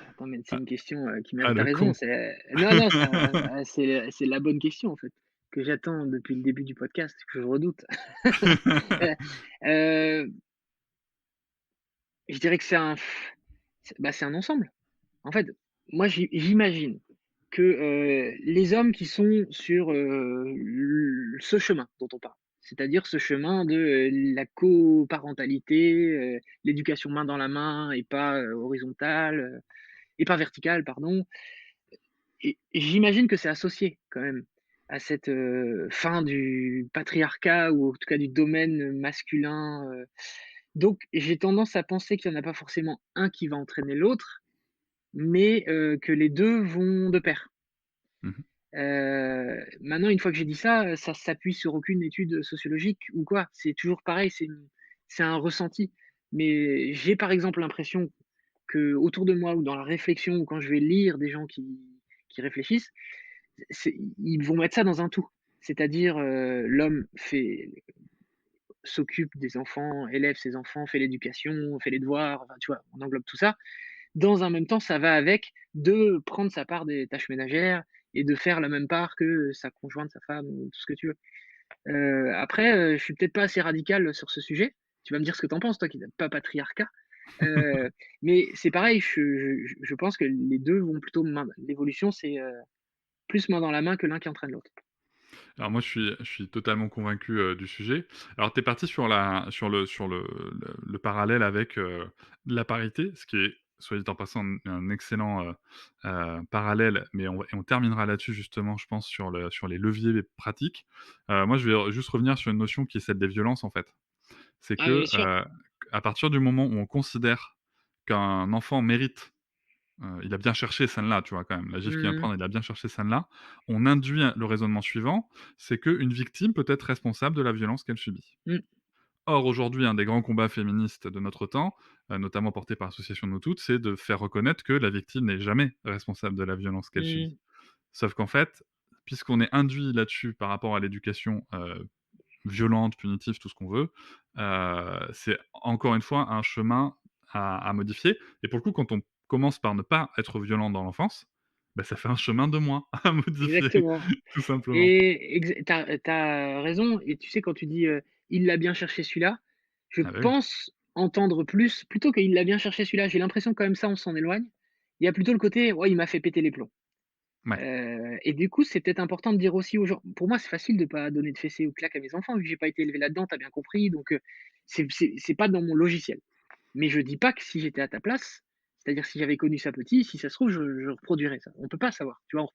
attends, mais c'est Ah, une question, qui ah mérite ta le raison. con! C'est non, non, ça, c'est la bonne question, en fait, que j'attends depuis le début du podcast, que je redoute. Heu, heu, je dirais que c'est un ensemble. En fait, moi, j'imagine que, les hommes qui sont sur, ce chemin dont on parle, c'est-à-dire ce chemin de, la coparentalité, l'éducation main dans la main et pas, horizontale, et pas verticale, pardon, et j'imagine que c'est associé quand même à cette, fin du patriarcat ou en tout cas du domaine masculin, donc j'ai tendance à penser qu'il y en a pas forcément un qui va entraîner l'autre, mais que les 2 vont de pair. Mmh mh. Maintenant une fois que j'ai dit ça, ça s'appuie sur aucune étude sociologique ou quoi. C'est toujours pareil, c'est un ressenti. Mais j'ai par exemple l'impression que autour de moi ou dans la réflexion ou quand je vais lire des gens qui réfléchissent, ils vont mettre ça dans un tout. C'est-à-dire, l'homme s'occupe des enfants, élève ses enfants, fait l'éducation, fait les devoirs, enfin, tu vois? On englobe tout ça. Dans un même temps, ça va avec de prendre sa part des tâches ménagères et de faire la même part que sa conjointe, sa femme ou tout ce que tu veux. Après, je suis peut-être pas assez radical sur ce sujet. Tu vas me dire ce que tu en penses, toi qui n'aimes pas patriarcat. Heu, mais c'est pareil, je pense que les 2 vont plutôt main l'évolution, c'est, plus main dans la main que l'un qui entraîne l'autre. Alors moi, je suis totalement convaincu, du sujet. Alors tu es parti sur le parallèle avec, la parité, ce qui est, soit dit en passant, un excellent, parallèle, mais on terminera là-dessus justement, je pense, sur les leviers pratiques. Moi, je vais juste revenir sur une notion qui est celle des violences, en fait. C'est Ah bien que, sûr. à partir du moment où on considère qu'un enfant mérite, il a bien cherché celle-là, tu vois, quand même. La gifle qu'il vient de Mmh. prendre, il a bien cherché celle-là. On induit le raisonnement suivant, c'est qu'une victime peut être responsable de la violence qu'elle subit. Mmh. Or, aujourd'hui, un des grands combats féministes de notre temps, notamment porté par l'association Nous Toutes, c'est de faire reconnaître que la victime n'est jamais responsable de la violence qu'elle Mmh. subit. Sauf qu'en fait, puisqu'on est induit là-dessus par rapport à l'éducation, violente, punitive, tout ce qu'on veut, c'est encore une fois un chemin à modifier. Et pour le coup, quand on commence par ne pas être violent dans l'enfance, bah, ça fait un chemin de moins à modifier, Exactement. tout simplement. Et tu as raison et tu sais quand tu dis, «Il l'a bien cherché celui-là», je Ah bah, oui. pense entendre plus plutôt qu'il l'a bien cherché celui-là, j'ai l'impression quand même ça on s'en éloigne. Il y a plutôt le côté: «Ouais, il m'a fait péter les plombs». Ouais. Et du coup, c'est peut-être important de dire aussi aux gens pour moi, c'est facile de pas donner de fessées ou de claques à mes enfants vu que j'ai pas été élevé là-dedans, tu as bien compris donc c'est pas dans mon logiciel. Mais je dis pas que si j'étais à ta place, c'est-à-dire si j'avais connu ça petit, si ça se trouve je reproduirais ça. On peut pas savoir, tu vois?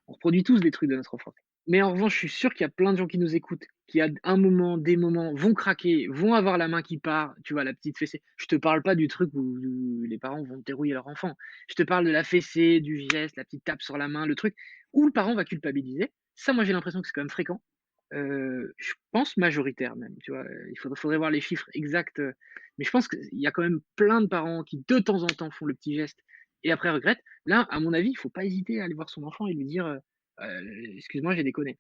On reproduit tous des trucs de notre enfance. Mais en revanche, je suis sûr qu'il y a plein de gens qui nous écoutent, qui à un moment, des moments, vont craquer, vont avoir la main qui part, tu vois, la petite fessée. Je te parle pas du truc où les parents vont dérouiller leur enfant. Je te parle de la fessée, du geste, la petite tape sur la main, le truc où le parent va culpabiliser. Ça, moi, j'ai l'impression que c'est quand même fréquent. Je pense majoritaire même, tu vois? Il faudrait voir les chiffres exacts, mais je pense qu'il y a quand même plein de parents qui, de temps en temps, font le petit geste et après regrettent. Là, à mon avis, il faut pas hésiter à aller voir son enfant et lui dire, «Excuse-moi, j'ai déconné».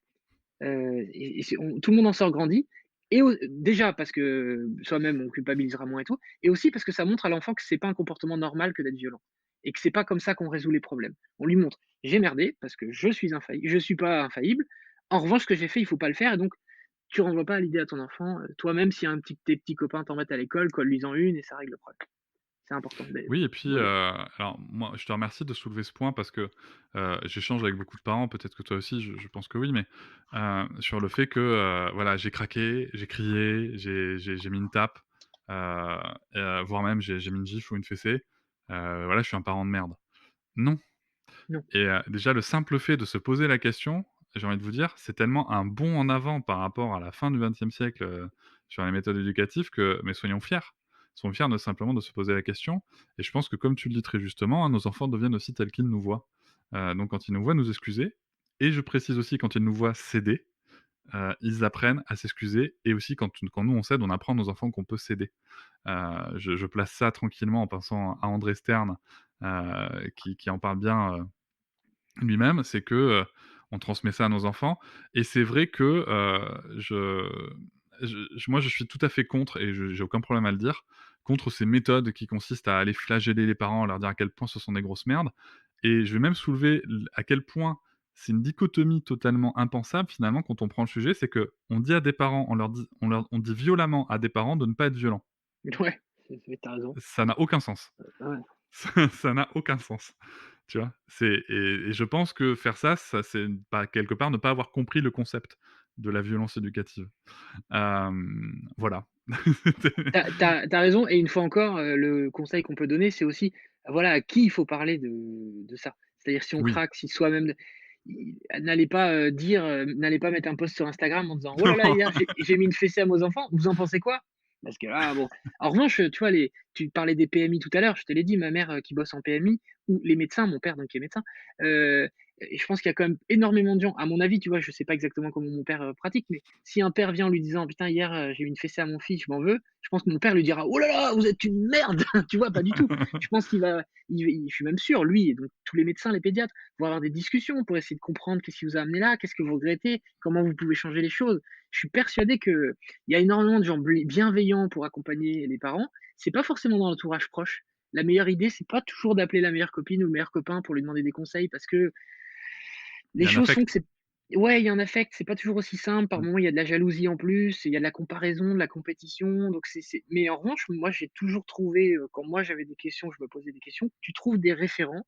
Et tout le monde en sort grandi et déjà parce que soi-même on culpabilisera moins et tout et aussi parce que ça montre à l'enfant que c'est pas un comportement normal que d'être violent et que c'est pas comme ça qu'on résout les problèmes. On lui montre: «J'ai merdé parce que je suis pas infaillible. En revanche, ce que j'ai fait, il faut pas le faire» et donc tu renvoies pas l'idée à ton enfant, toi-même si tes petits copains t'embêtent à l'école, colle-lui-en une et ça règle le problème. C'est important. Oui et puis, Oui, alors moi, je te remercie de soulever ce point parce que, j'échange avec beaucoup de parents, peut-être que toi aussi, je pense que oui, mais, sur le fait que, voilà, j'ai craqué, j'ai crié, j'ai mis une tape, voire même j'ai mis une gifle ou une fessée, voilà, je suis un parent de merde. Non non. et déjà le simple fait de se poser la question, j'ai envie de vous dire, c'est tellement un bond en avant par rapport à la fin du XXe siècle, sur les méthodes éducatives que mais soyons fiers. Soyons fiers de simplement de se poser la question et je pense que comme tu le dis très justement, hein, nos enfants deviennent aussi tels qu'ils nous voient. Donc quand ils nous voient nous excuser et je précise aussi quand ils nous voient céder, ils apprennent à s'excuser et aussi quand nous on cède, on apprend à nos enfants qu'on peut céder. Je place ça tranquillement en pensant à André Stern, qui en parle bien, lui-même, c'est que, on transmet ça à nos enfants et c'est vrai que, moi je suis tout à fait contre et je j'ai aucun problème à le dire, contre ces méthodes qui consistent à aller flageller les parents, leur dire à quel point ce sont des grosses merdes et je vais même soulever à quel point c'est une dichotomie totalement impensable finalement quand on prend le sujet, c'est qu'on dit à des parents, on dit violemment à des parents de ne pas être violents. Ouais, tu raison. Ça n'a aucun sens. Ouais. Ça n'a aucun sens, tu vois? Et je pense que faire ça, c'est pas quelque part ne pas avoir compris le concept de la violence éducative. Voilà. Tu as raison et une fois encore, le conseil qu'on peut donner, c'est aussi, voilà, à qui il faut parler de ça. C'est-à-dire si on Oui. craque, si soi-même n'allez pas, n'allez pas mettre un post sur Instagram en disant: «Oh là là, hier j'ai mis une fessée à mes enfants, vous en pensez quoi?» Parce que là, bon, en revanche, tu vois, tu parlais des PMI tout à l'heure, je te l'ai dit, ma mère, qui bosse en PMI ou les médecins, mon père donc qui est médecin, heu et je pense qu'il y a quand même énormément de gens, à mon avis, tu vois, je sais pas exactement comment mon père, pratique, mais si un père vient en lui disant: «Putain, hier, j'ai mis une fessée à mon fils, je m'en veux», je pense que mon père lui dira: «Oh là là, vous êtes une merde!» Tu vois? Pas du tout. Je pense je suis même sûr, lui et donc tous les médecins, les pédiatres, vont avoir des discussions pour essayer de comprendre qu'est-ce qui vous a amené là, qu'est-ce que vous regrettez, comment vous pouvez changer les choses. Je suis persuadé qu'il y a énormément de gens bienveillants pour accompagner les parents. C'est pas forcément dans l'entourage proche. La meilleure idée, c'est pas toujours d'appeler la meilleure copine ou le meilleur copain pour lui demander des conseils parce que Il les y a un choses font que affect. c'est ouais, il y a un affect, c'est pas toujours aussi simple. Par Mmh. moments, il y a de la jalousie en plus, il y a de la comparaison, de la compétition, donc mais en revanche, moi, j'ai toujours trouvé, quand moi j'avais des questions, je me posais des questions, tu trouves des référents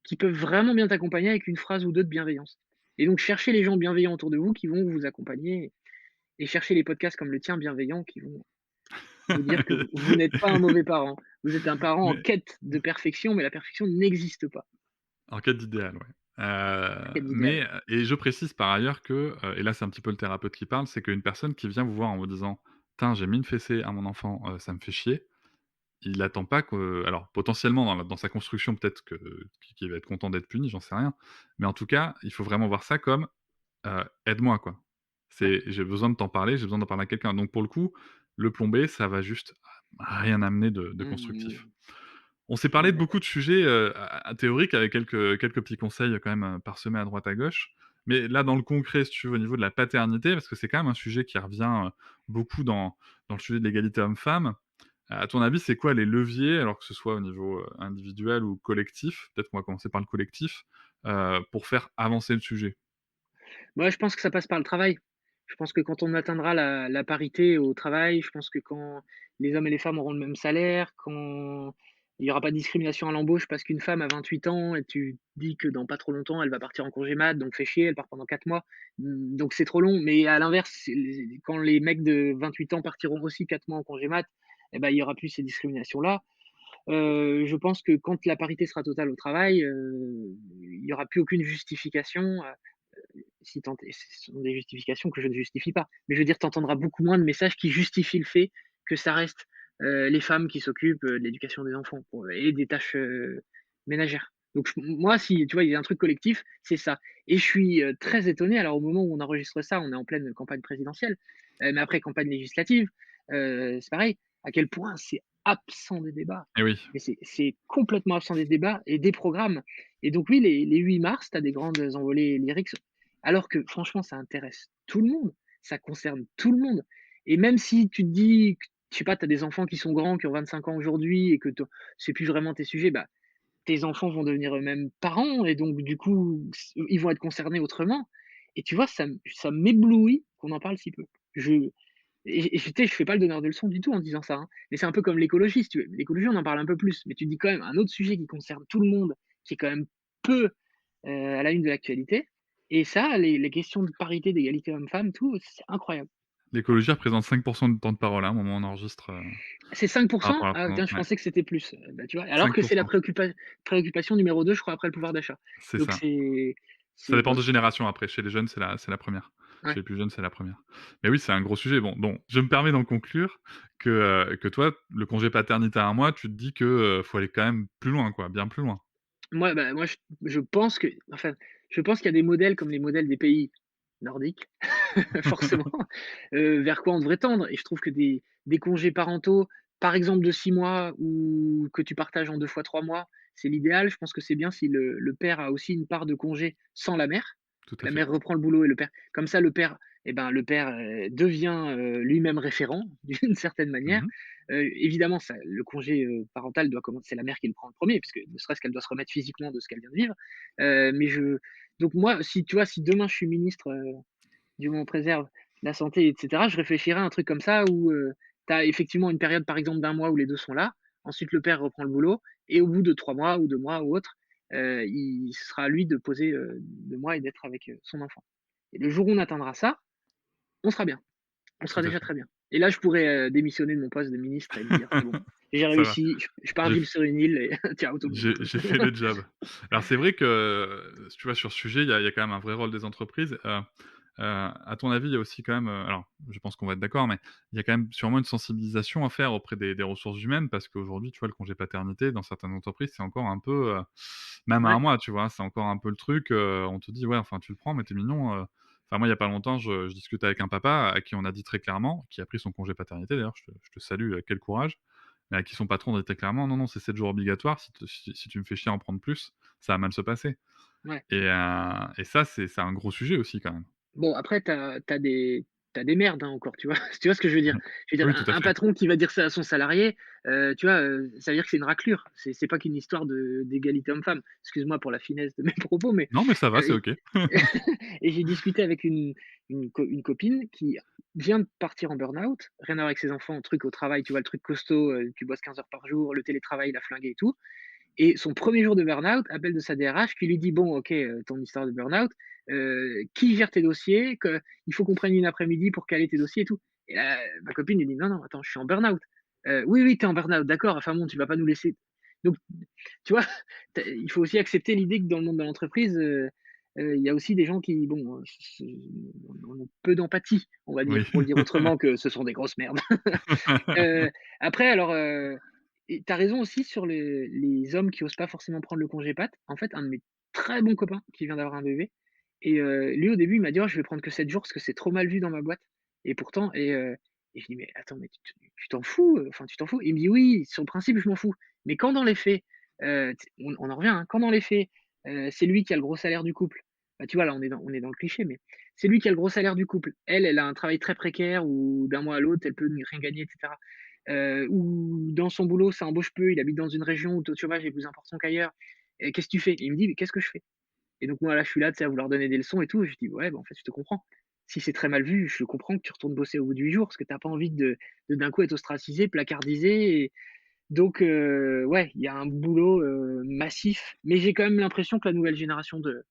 qui peuvent vraiment bien t'accompagner avec une phrase ou 2 de bienveillance et donc cherchez les gens bienveillants autour de vous qui vont vous accompagner et cherchez les podcasts comme le tien bienveillant qui vont vous dire que vous n'êtes pas un mauvais parent. Vous êtes un parent en Mais quête de perfection, mais la perfection n'existe pas. en quête d'idéal, ouais. Quête d'idéal. Mais et je précise par ailleurs que, et là c'est un petit peu le thérapeute qui parle, c'est qu'une personne qui vient vous voir en vous disant: «Tain, j'ai mis une fessée à mon enfant, ça me fait chier». Il attend pas que alors potentiellement dans sa construction peut-être que qu'il va être content d'être puni, j'en sais rien. Mais en tout cas, il faut vraiment voir ça comme, «Aide-moi» quoi. Ouais. C'est j'ai besoin de t'en parler, j'ai besoin d'en parler à quelqu'un. Donc pour le coup, le plomber, ça va juste rien amener de constructif. Mmh, On s'est on parlé est de beaucoup d'accord. de sujets, théoriques avec quelques petits conseils quand même, parsemés à droite à gauche. Mais là, dans le concret, si tu veux, au niveau de la paternité, parce que c'est quand même un sujet qui revient, beaucoup dans le sujet de l'égalité homme-femme. À ton avis, c'est quoi les leviers, alors que ce soit au niveau, individuel ou collectif, peut-être qu'on va commencer par le collectif, pour faire avancer le sujet? Moi, je pense que ça passe par le travail. Je pense que quand on atteindra la parité au travail, je pense que quand les hommes et les femmes auront le même salaire, quand il y aura pas de discrimination à l'embauche parce qu'une femme a 28 ans et tu dis que dans pas trop longtemps, elle va partir en congé mat, donc fait chier, elle part pendant 4 mois, donc c'est trop long. Mais à l'inverse, quand les mecs de 28 ans partiront aussi 4 mois en congé mat, et ben, il y aura plus ces discriminations-là. Je pense que quand la parité sera totale au travail, il y aura plus aucune justification, si tant est, ce sont des justifications que je ne justifie pas. Mais je veux dire, tu entendras beaucoup moins de messages qui justifient le fait que ça reste, les femmes qui s'occupent, de l'éducation des enfants et des tâches, ménagères. Donc moi, si tu vois, il y a un truc collectif, c'est ça et je suis, très étonné, alors au moment où on enregistre ça, on est en pleine campagne présidentielle, mais après campagne législative, c'est pareil, à quel point c'est absent des débats. Eh oui. Mais c'est complètement absent des débats et des programmes et donc oui, les 8 mars, tu as des grandes envolées lyriques alors que franchement, ça intéresse tout le monde, ça concerne tout le monde et même si tu te dis que, je sais pas, tu as des enfants qui sont grands, qui ont 25 ans aujourd'hui et que te c'est plus vraiment tes sujets, bah, tes enfants vont devenir eux-mêmes parents et donc du coup, ils vont être concernés autrement et tu vois, ça m'éblouit qu'on en parle si peu. Je Tu sais, je fais pas le donneur de leçons du tout en disant ça, hein, mais c'est un peu comme l'écologie, si tu veux. L'écologie, on en parle un peu plus, mais tu dis quand même un autre sujet qui concerne tout le monde, qui est quand même peu, à la une de l'actualité et ça, les questions de parité, d'égalité hommes-femmes, tout, c'est incroyable. L'écologie représente 5% du temps de parole, hein, au moment où on enregistre, C'est 5? par rapport à la Ah tiens, je ouais, pensais que c'était plus, bah, tu vois? Alors que c'est la 5%, préoccupation numéro 2, je crois, après le pouvoir d'achat. c'est Donc ça. Ça c'est dépend bah, des générations après, chez les jeunes, c'est la première. Chez ouais. les plus jeunes, c'est la première. Mais oui, c'est un gros sujet. Bon, je me permets d'en conclure que toi, le congé paternité à 1 mois, tu te dis que, faut aller quand même plus loin quoi, bien plus loin. Moi, je pense que enfin, je pense qu'il y a des modèles comme les modèles des pays nordiques, forcément, vers quoi on devrait tendre et je trouve que des congés parentaux, par exemple de 6 mois ou que tu partages en 2 fois 3 mois, c'est l'idéal. Je pense que c'est bien si le père a aussi une part de congé sans la mère. Tout à La fait. mère reprend le boulot et le père comme ça le père, devient, lui-même référent d'une certaine manière. Mmh. Évidemment ça le congé, parental doit commencer c'est la mère qui le prend en premier puisque ne serait-ce qu'elle doit se remettre physiquement de ce qu'elle vient de vivre. Mais je donc moi, si tu vois, si demain je suis ministre, Dieu m'en préserve, la santé et cetera, je réfléchirais à un truc comme ça où, tu as effectivement une période par exemple d'un mois où les 2 sont là. Ensuite le père reprend le boulot et au bout de 3 mois ou 2 mois ou autre, il ce sera à lui de poser, 2 mois et d'être avec, son enfant. Et le jour où on atteindra ça, on sera bien. On Tout sera à déjà fait. très bien. Et là, je pourrais, démissionner de mon poste de ministre et me dire: «C'est bon, j'ai Ça va. réussi, je pars J'ai vivre sur une île et ciao tout le monde». j'ai fait le job. Alors c'est vrai que, tu vois, sur ce sujet, il y a quand même un vrai rôle des entreprises. À ton avis, il y a aussi quand même, alors je pense qu'on va être d'accord, mais il y a quand même sûrement une sensibilisation à faire auprès des ressources humaines parce qu'aujourd'hui, tu vois, le congé paternité dans certaines entreprises, c'est encore un peu, même à Ouais, 1 mois, tu vois? C'est encore un peu le truc, on te dit: «Ouais, enfin, tu le prends, mais tu mignon», enfin, moi, il y a pas longtemps, je discutais avec un papa à qui on a dit très clairement, qui a pris son congé paternité d'ailleurs, je te salue, quel courage, mais à qui son patron dit très clairement: «Non, non, c'est 7 jours obligatoires, si tu me fais chier à en prendre plus, ça va mal se passer». ouais. Et ça, c'est un gros sujet aussi quand même. Bon, après, t'as des merdes, hein, encore, tu vois? Tu vois ce que je veux dire? Je veux dire, Oui, tout à un fait. patron qui va dire ça à son salarié, tu vois, ça veut dire que c'est une raclure. C'est pas qu'une histoire d'égalité homme-femme. Excuse-moi pour la finesse de mes propos, mais Non, mais ça va, c'est et OK. et j'ai discuté avec une copine qui vient de partir en burn-out, rien à voir avec ses enfants, truc au travail, tu vois, le truc costaud, tu bosses 15 heures par jour, le télétravail l'a flingué et tout. Et son premier jour de burn-out, appel de sa DRH qui lui dit: «Bon, OK, ton histoire de burn-out, qui gère tes dossiers? Il faut qu'on prenne une après-midi pour caler tes dossiers et tout». Et là, ma copine lui dit: «Non, non, attends, je suis en burn-out». «Oui, oui, tu es en burn-out, d'accord, enfin bon, tu vas pas nous laisser». Donc, tu vois? Il faut aussi accepter l'idée que dans le monde de l'entreprise, il y a aussi des gens qui, bon, ont peu d'empathie, on va dire, Oui. pour le dire autrement que ce sont des grosses merdes. Heu, Après alors, et tu as raison aussi sur les hommes qui osent pas forcément prendre le congé pater. En fait, un de mes très bons copains qui vient d'avoir un bébé et lui au début il m'a dit: «Oh je vais prendre que 7 jours parce que c'est trop mal vu dans ma boîte» et pourtant et je dis: «Mais attends, mais tu t'en fous, enfin tu t'en fous?» Il me dit: «Oui, sur le principe je m'en fous, mais quand dans les faits, t on en revient, hein, quand dans les faits, c'est lui qui a le gros salaire du couple». Bah, tu vois là on est dans le cliché, mais c'est lui qui a le gros salaire du couple. Elle a un travail très précaire où d'un mois à l'autre elle peut ne rien gagner et cetera. Ou dans son boulot, ça embauche peu, il habite dans une région où le taux de chômage est plus important qu'ailleurs. Et qu'est-ce que tu fais? Et il me dit: «Mais qu'est-ce que je fais?» Et donc moi là, je suis là, tu sais, à vouloir donner des leçons et tout, et je dis: «Ouais, bah, en fait, je te comprends. Si c'est très mal vu, je comprends que tu retournes bosser au bout de 8 jours parce que tu as pas envie de d'un coup être ostracisé, placardisé» et donc ouais, il y a un boulot, massif, mais j'ai quand même l'impression que la nouvelle génération de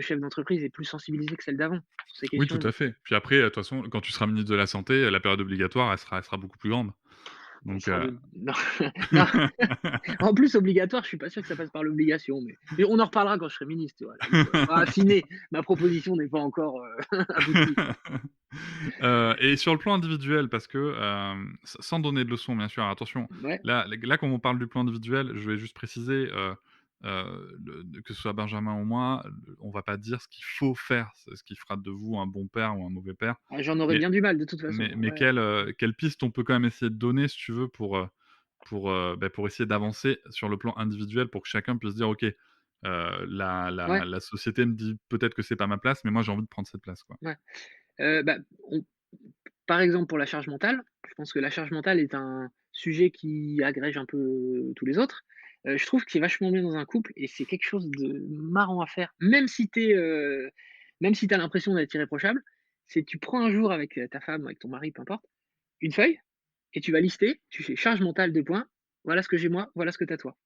chefs d'entreprise est plus sensibilisée que celle d'avant sur ces Oui, tout questions. à fait. Puis après, de toute façon, quand tu seras ministre de la santé, la période obligatoire, elle sera beaucoup plus grande. Elle Donc sera de non, non. En plus, obligatoire, je suis pas sûr que ça passe par l'obligation, mais on en reparlera quand je serai ministre, tu vois? Là, il faudra affiner. Ma proposition n'est pas encore, aboutie, quoi. Et sur le plan individuel, parce que, sans donner de leçons, bien sûr, attention, Ouais, là, quand on parle du plan individuel, je vais juste préciser, que ce soit Benjamin ou moi, on va pas dire ce qu'il faut faire, ce qui fera de vous un bon père ou un mauvais père. ah, j'en aurais Mais bien du mal de toute façon, mais ouais, quelle piste on peut quand même essayer de donner, si tu veux, pour essayer d'avancer sur le plan individuel, pour que chacun puisse dire: «OK, la ouais, la la société me dit peut-être que c'est pas ma place, mais moi j'ai envie de prendre cette place, quoi». ouais. Bah, on par exemple, pour la charge mentale, je pense que la charge mentale est un sujet qui agrège un peu tous les autres. Je trouve que c'est vachement bien dans un couple et c'est quelque chose de marrant à faire, même si tu as l'impression d'être irréprochable, c'est tu prends un jour avec, ta femme, avec ton mari, peu importe, une feuille et tu vas lister, tu fais charge mentale 2 points, voilà ce que j'ai moi, voilà ce que tu as toi.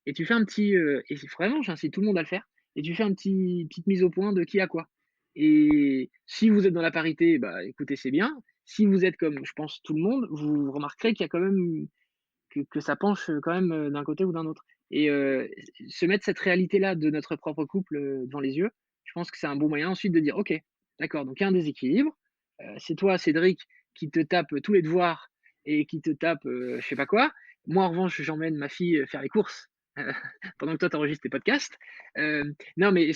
Et tu fais un petit, et c'est vraiment j'incite tout le monde à le faire et tu fais un petite mise au point de qui a quoi. Et si vous êtes dans la parité, bah, écoutez, c'est bien. Si vous êtes comme je pense tout le monde, vous remarquerez qu'il y a quand même que ça penche, quand même, d'un côté ou d'un autre et se mettre cette réalité-là de notre propre couple, devant les yeux, je pense que c'est un bon moyen ensuite de dire: «OK, d'accord, donc il y a un déséquilibre, c'est toi Cédric qui te tape tous les devoirs et qui te tape, je sais pas quoi. Moi en revanche, j'emmène ma fille, faire les courses, heu, pendant que toi tu enregistres tes podcasts». Non mais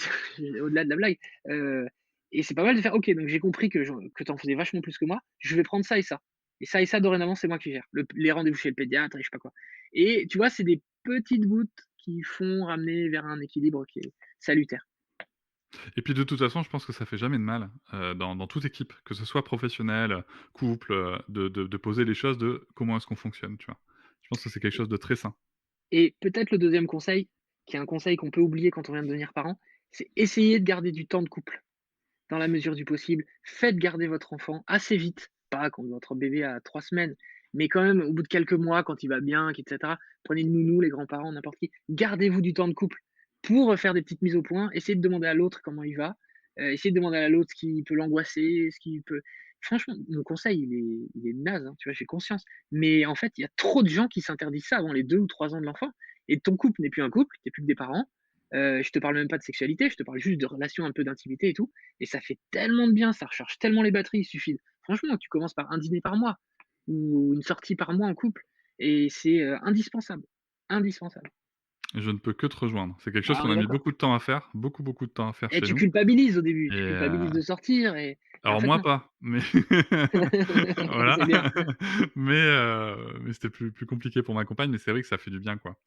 au-delà de la blague, heu et c'est pas mal de faire: «OK, donc j'ai compris que tu en faisais vachement plus que moi, je vais prendre ça et ça dorénavant c'est moi qui gère. Les rendez-vous chez le pédiatre et je sais pas quoi» et tu vois, c'est des petites gouttes qui font ramener vers un équilibre qui est salutaire. Et puis de toute façon, je pense que ça fait jamais de mal, dans toute équipe, que ce soit professionnel, couple, de poser les choses de comment est-ce qu'on fonctionne, tu vois? Je pense que c'est quelque chose de très sain. Et peut-être le deuxième conseil, qui est un conseil qu'on peut oublier quand on vient de devenir parent, c'est essayer de garder du temps de couple, dans la mesure du possible. Faites garder votre enfant assez vite, pas quand votre bébé a 3 semaines, mais quand même au bout de quelques mois, quand il va bien, et cetera. Prenez le nounou, les grands-parents, n'importe qui. Gardez-vous du temps de couple pour, faire des petites mises au point. Essayez de demander à l'autre comment il va, essayez de demander à l'autre ce qui peut l'angoisser, ce qui peut franchement, mon conseil, il est naze, hein, tu vois? J'ai conscience. Mais en fait, il y a trop de gens qui s'interdisent ça avant les 2 ou 3 ans de l'enfant et ton couple n'est plus un couple, tu es plus que des parents. Je te parle même pas de sexualité, je te parle juste de relations, un peu d'intimité et tout et ça fait tellement de bien, ça recharge tellement les batteries. Il suffit franchement, tu commences par un dîner par mois ou une sortie par mois en couple et c'est, indispensable, indispensable. Et je ne peux que te rejoindre. C'est quelque chose Ah, on qu'on est a mis d'accord beaucoup de temps à faire, beaucoup, beaucoup de temps à faire et chez tu nous culpabilises au début, et tu culpabilises de sortir et en alors fait moi non. pas, mais voilà, C'est bien. mais c'était plus compliqué pour ma compagne, mais c'est vrai que ça fait du bien, quoi.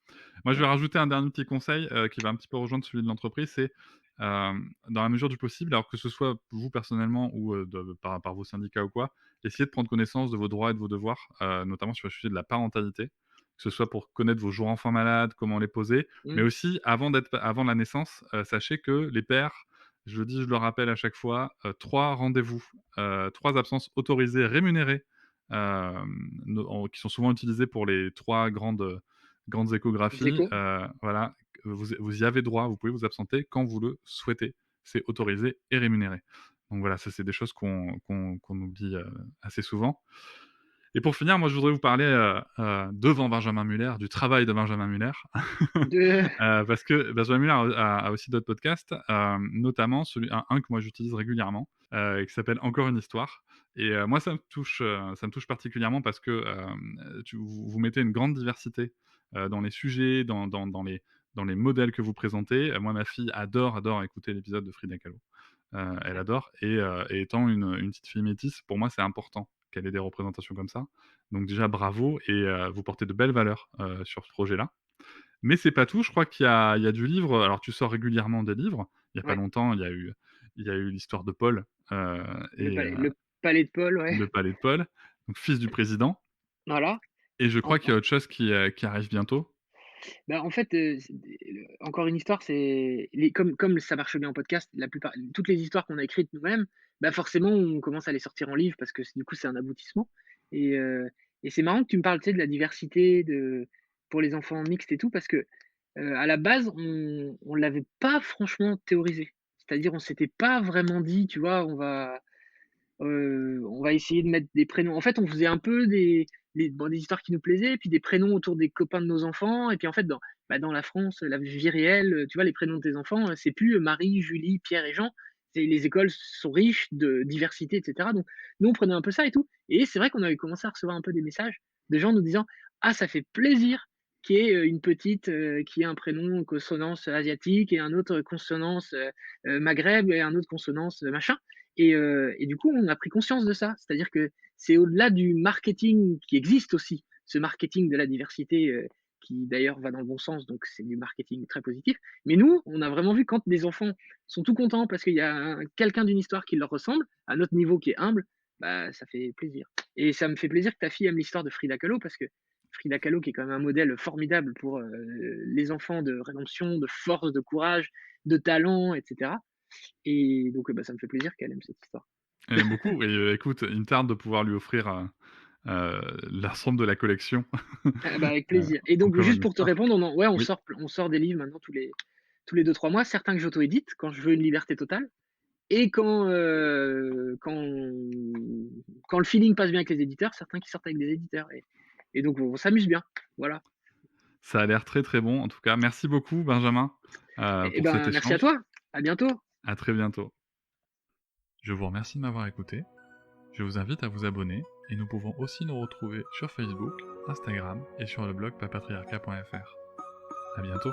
Moi, je vais Ouais. rajouter un dernier petit conseil, qui va un petit peu rejoindre celui de l'entreprise, c'est, dans la mesure du possible, alors que ce soit vous personnellement ou, par vos syndicats ou quoi, essayez de prendre connaissance de vos droits et de vos devoirs, notamment sur le sujet de la parentalité, que ce soit pour connaître vos jours enfants malades, comment les poser, mais Mmh. aussi avant la naissance, sachez que les pères, je le dis, je le rappelle à chaque fois, 3 rendez-vous, 3 absences autorisées rémunérées, qui sont souvent utilisées pour les 3 grandes Les échographies, échos. voilà, vous y avez droit, vous pouvez vous absenter quand vous le souhaitez. C'est autorisé et rémunéré. Donc voilà, ça c'est des choses qu'on oublie, assez souvent. Et pour finir, moi je voudrais vous parler, devant Benjamin Muller, du travail de Benjamin Muller. De Parce que Benjamin Muller a aussi d'autres podcasts, notamment un que moi j'utilise régulièrement, qui s'appelle «Encore une histoire» et moi ça me touche particulièrement parce que, vous mettez une grande diversité, dans les sujets, dans les modèles que vous présentez. Moi ma fille adore écouter l'épisode de Frida Kahlo. Elle adore et étant une petite fille métisse, pour moi c'est important qu'elle ait des représentations comme ça. Donc déjà bravo et vous portez de belles valeurs, sur ce projet-là. Mais c'est pas tout, je crois qu'il y a du livre, alors tu sors régulièrement des livres. Il y a pas ouais, longtemps, il y a eu l'histoire de Paul, et le palais de Paul, ouais, le palais de Paul, donc fils du président voilà. et je En crois qu'il y a autre chose qui arrive bientôt. bah, en fait, c'est encore une histoire, c'est comme ça marche bien en podcast, la plupart toutes les histoires qu'on a écrites nous-mêmes, bah, forcément, on commence à les sortir en livre parce que du coup, c'est un aboutissement et et c'est marrant que tu me parles, tu sais, de la diversité pour les enfants mixtes et tout parce que, à la base, on l'avait pas franchement théorisé. C'est-à-dire, on s'était pas vraiment dit, tu vois: on va essayer de mettre des prénoms. En fait, on faisait un peu des histoires qui nous plaisaient, puis des prénoms autour des copains de nos enfants. Et puis en fait, dans la France, la vie réelle, tu vois, les prénoms de tes enfants, c'est plus Marie, Julie, Pierre et Jean. Les écoles sont riches de diversité, etc. Donc, nous, on prenait un peu ça et tout. Et c'est vrai qu'on avait commencé à recevoir un peu des messages de gens nous disant: «Ah, ça fait plaisir qu'il y ait une petite qui ait un prénom consonance asiatique et un autre consonance maghreb et un autre consonance machin. Et du coup, on a pris conscience de ça. C'est-à-dire que c'est au-delà du marketing qui existe aussi, ce marketing de la diversité, qui d'ailleurs va dans le bon sens, donc c'est du marketing très positif. Mais nous, on a vraiment vu quand des enfants sont tout contents parce qu'il y a quelqu'un d'une histoire qui leur ressemble, à notre niveau qui est humble, bah, ça fait plaisir. Et ça me fait plaisir que ta fille aime l'histoire de Frida Kahlo parce que Frida Kahlo, qui est quand même un modèle formidable pour les enfants de rédemption, de force, de courage, de talent, etc. Et donc, bah, ça me fait plaisir qu'elle aime cette histoire. Et beaucoup et écoute, il me tarde de pouvoir lui offrir, l'ensemble de la collection. Ah bah, avec plaisir. Et donc, Encore juste une pour te histoire. répondre, on Oui, sort des livres maintenant tous les 2-3 mois, certains que j'auto-édite quand je veux une liberté totale et quand le feeling passe bien avec les éditeurs, certains qui sortent avec des éditeurs et donc on s'amuse bien. Voilà. ça a l'air très très bon. En tout cas, merci beaucoup, Benjamin, Et pour cet ben, merci à échange. toi. À bientôt. À très bientôt. Je vous remercie de m'avoir écouté. Je vous invite à vous abonner et nous pouvons aussi nous retrouver sur Facebook, Instagram et sur le blog papatriarca.fr. À bientôt.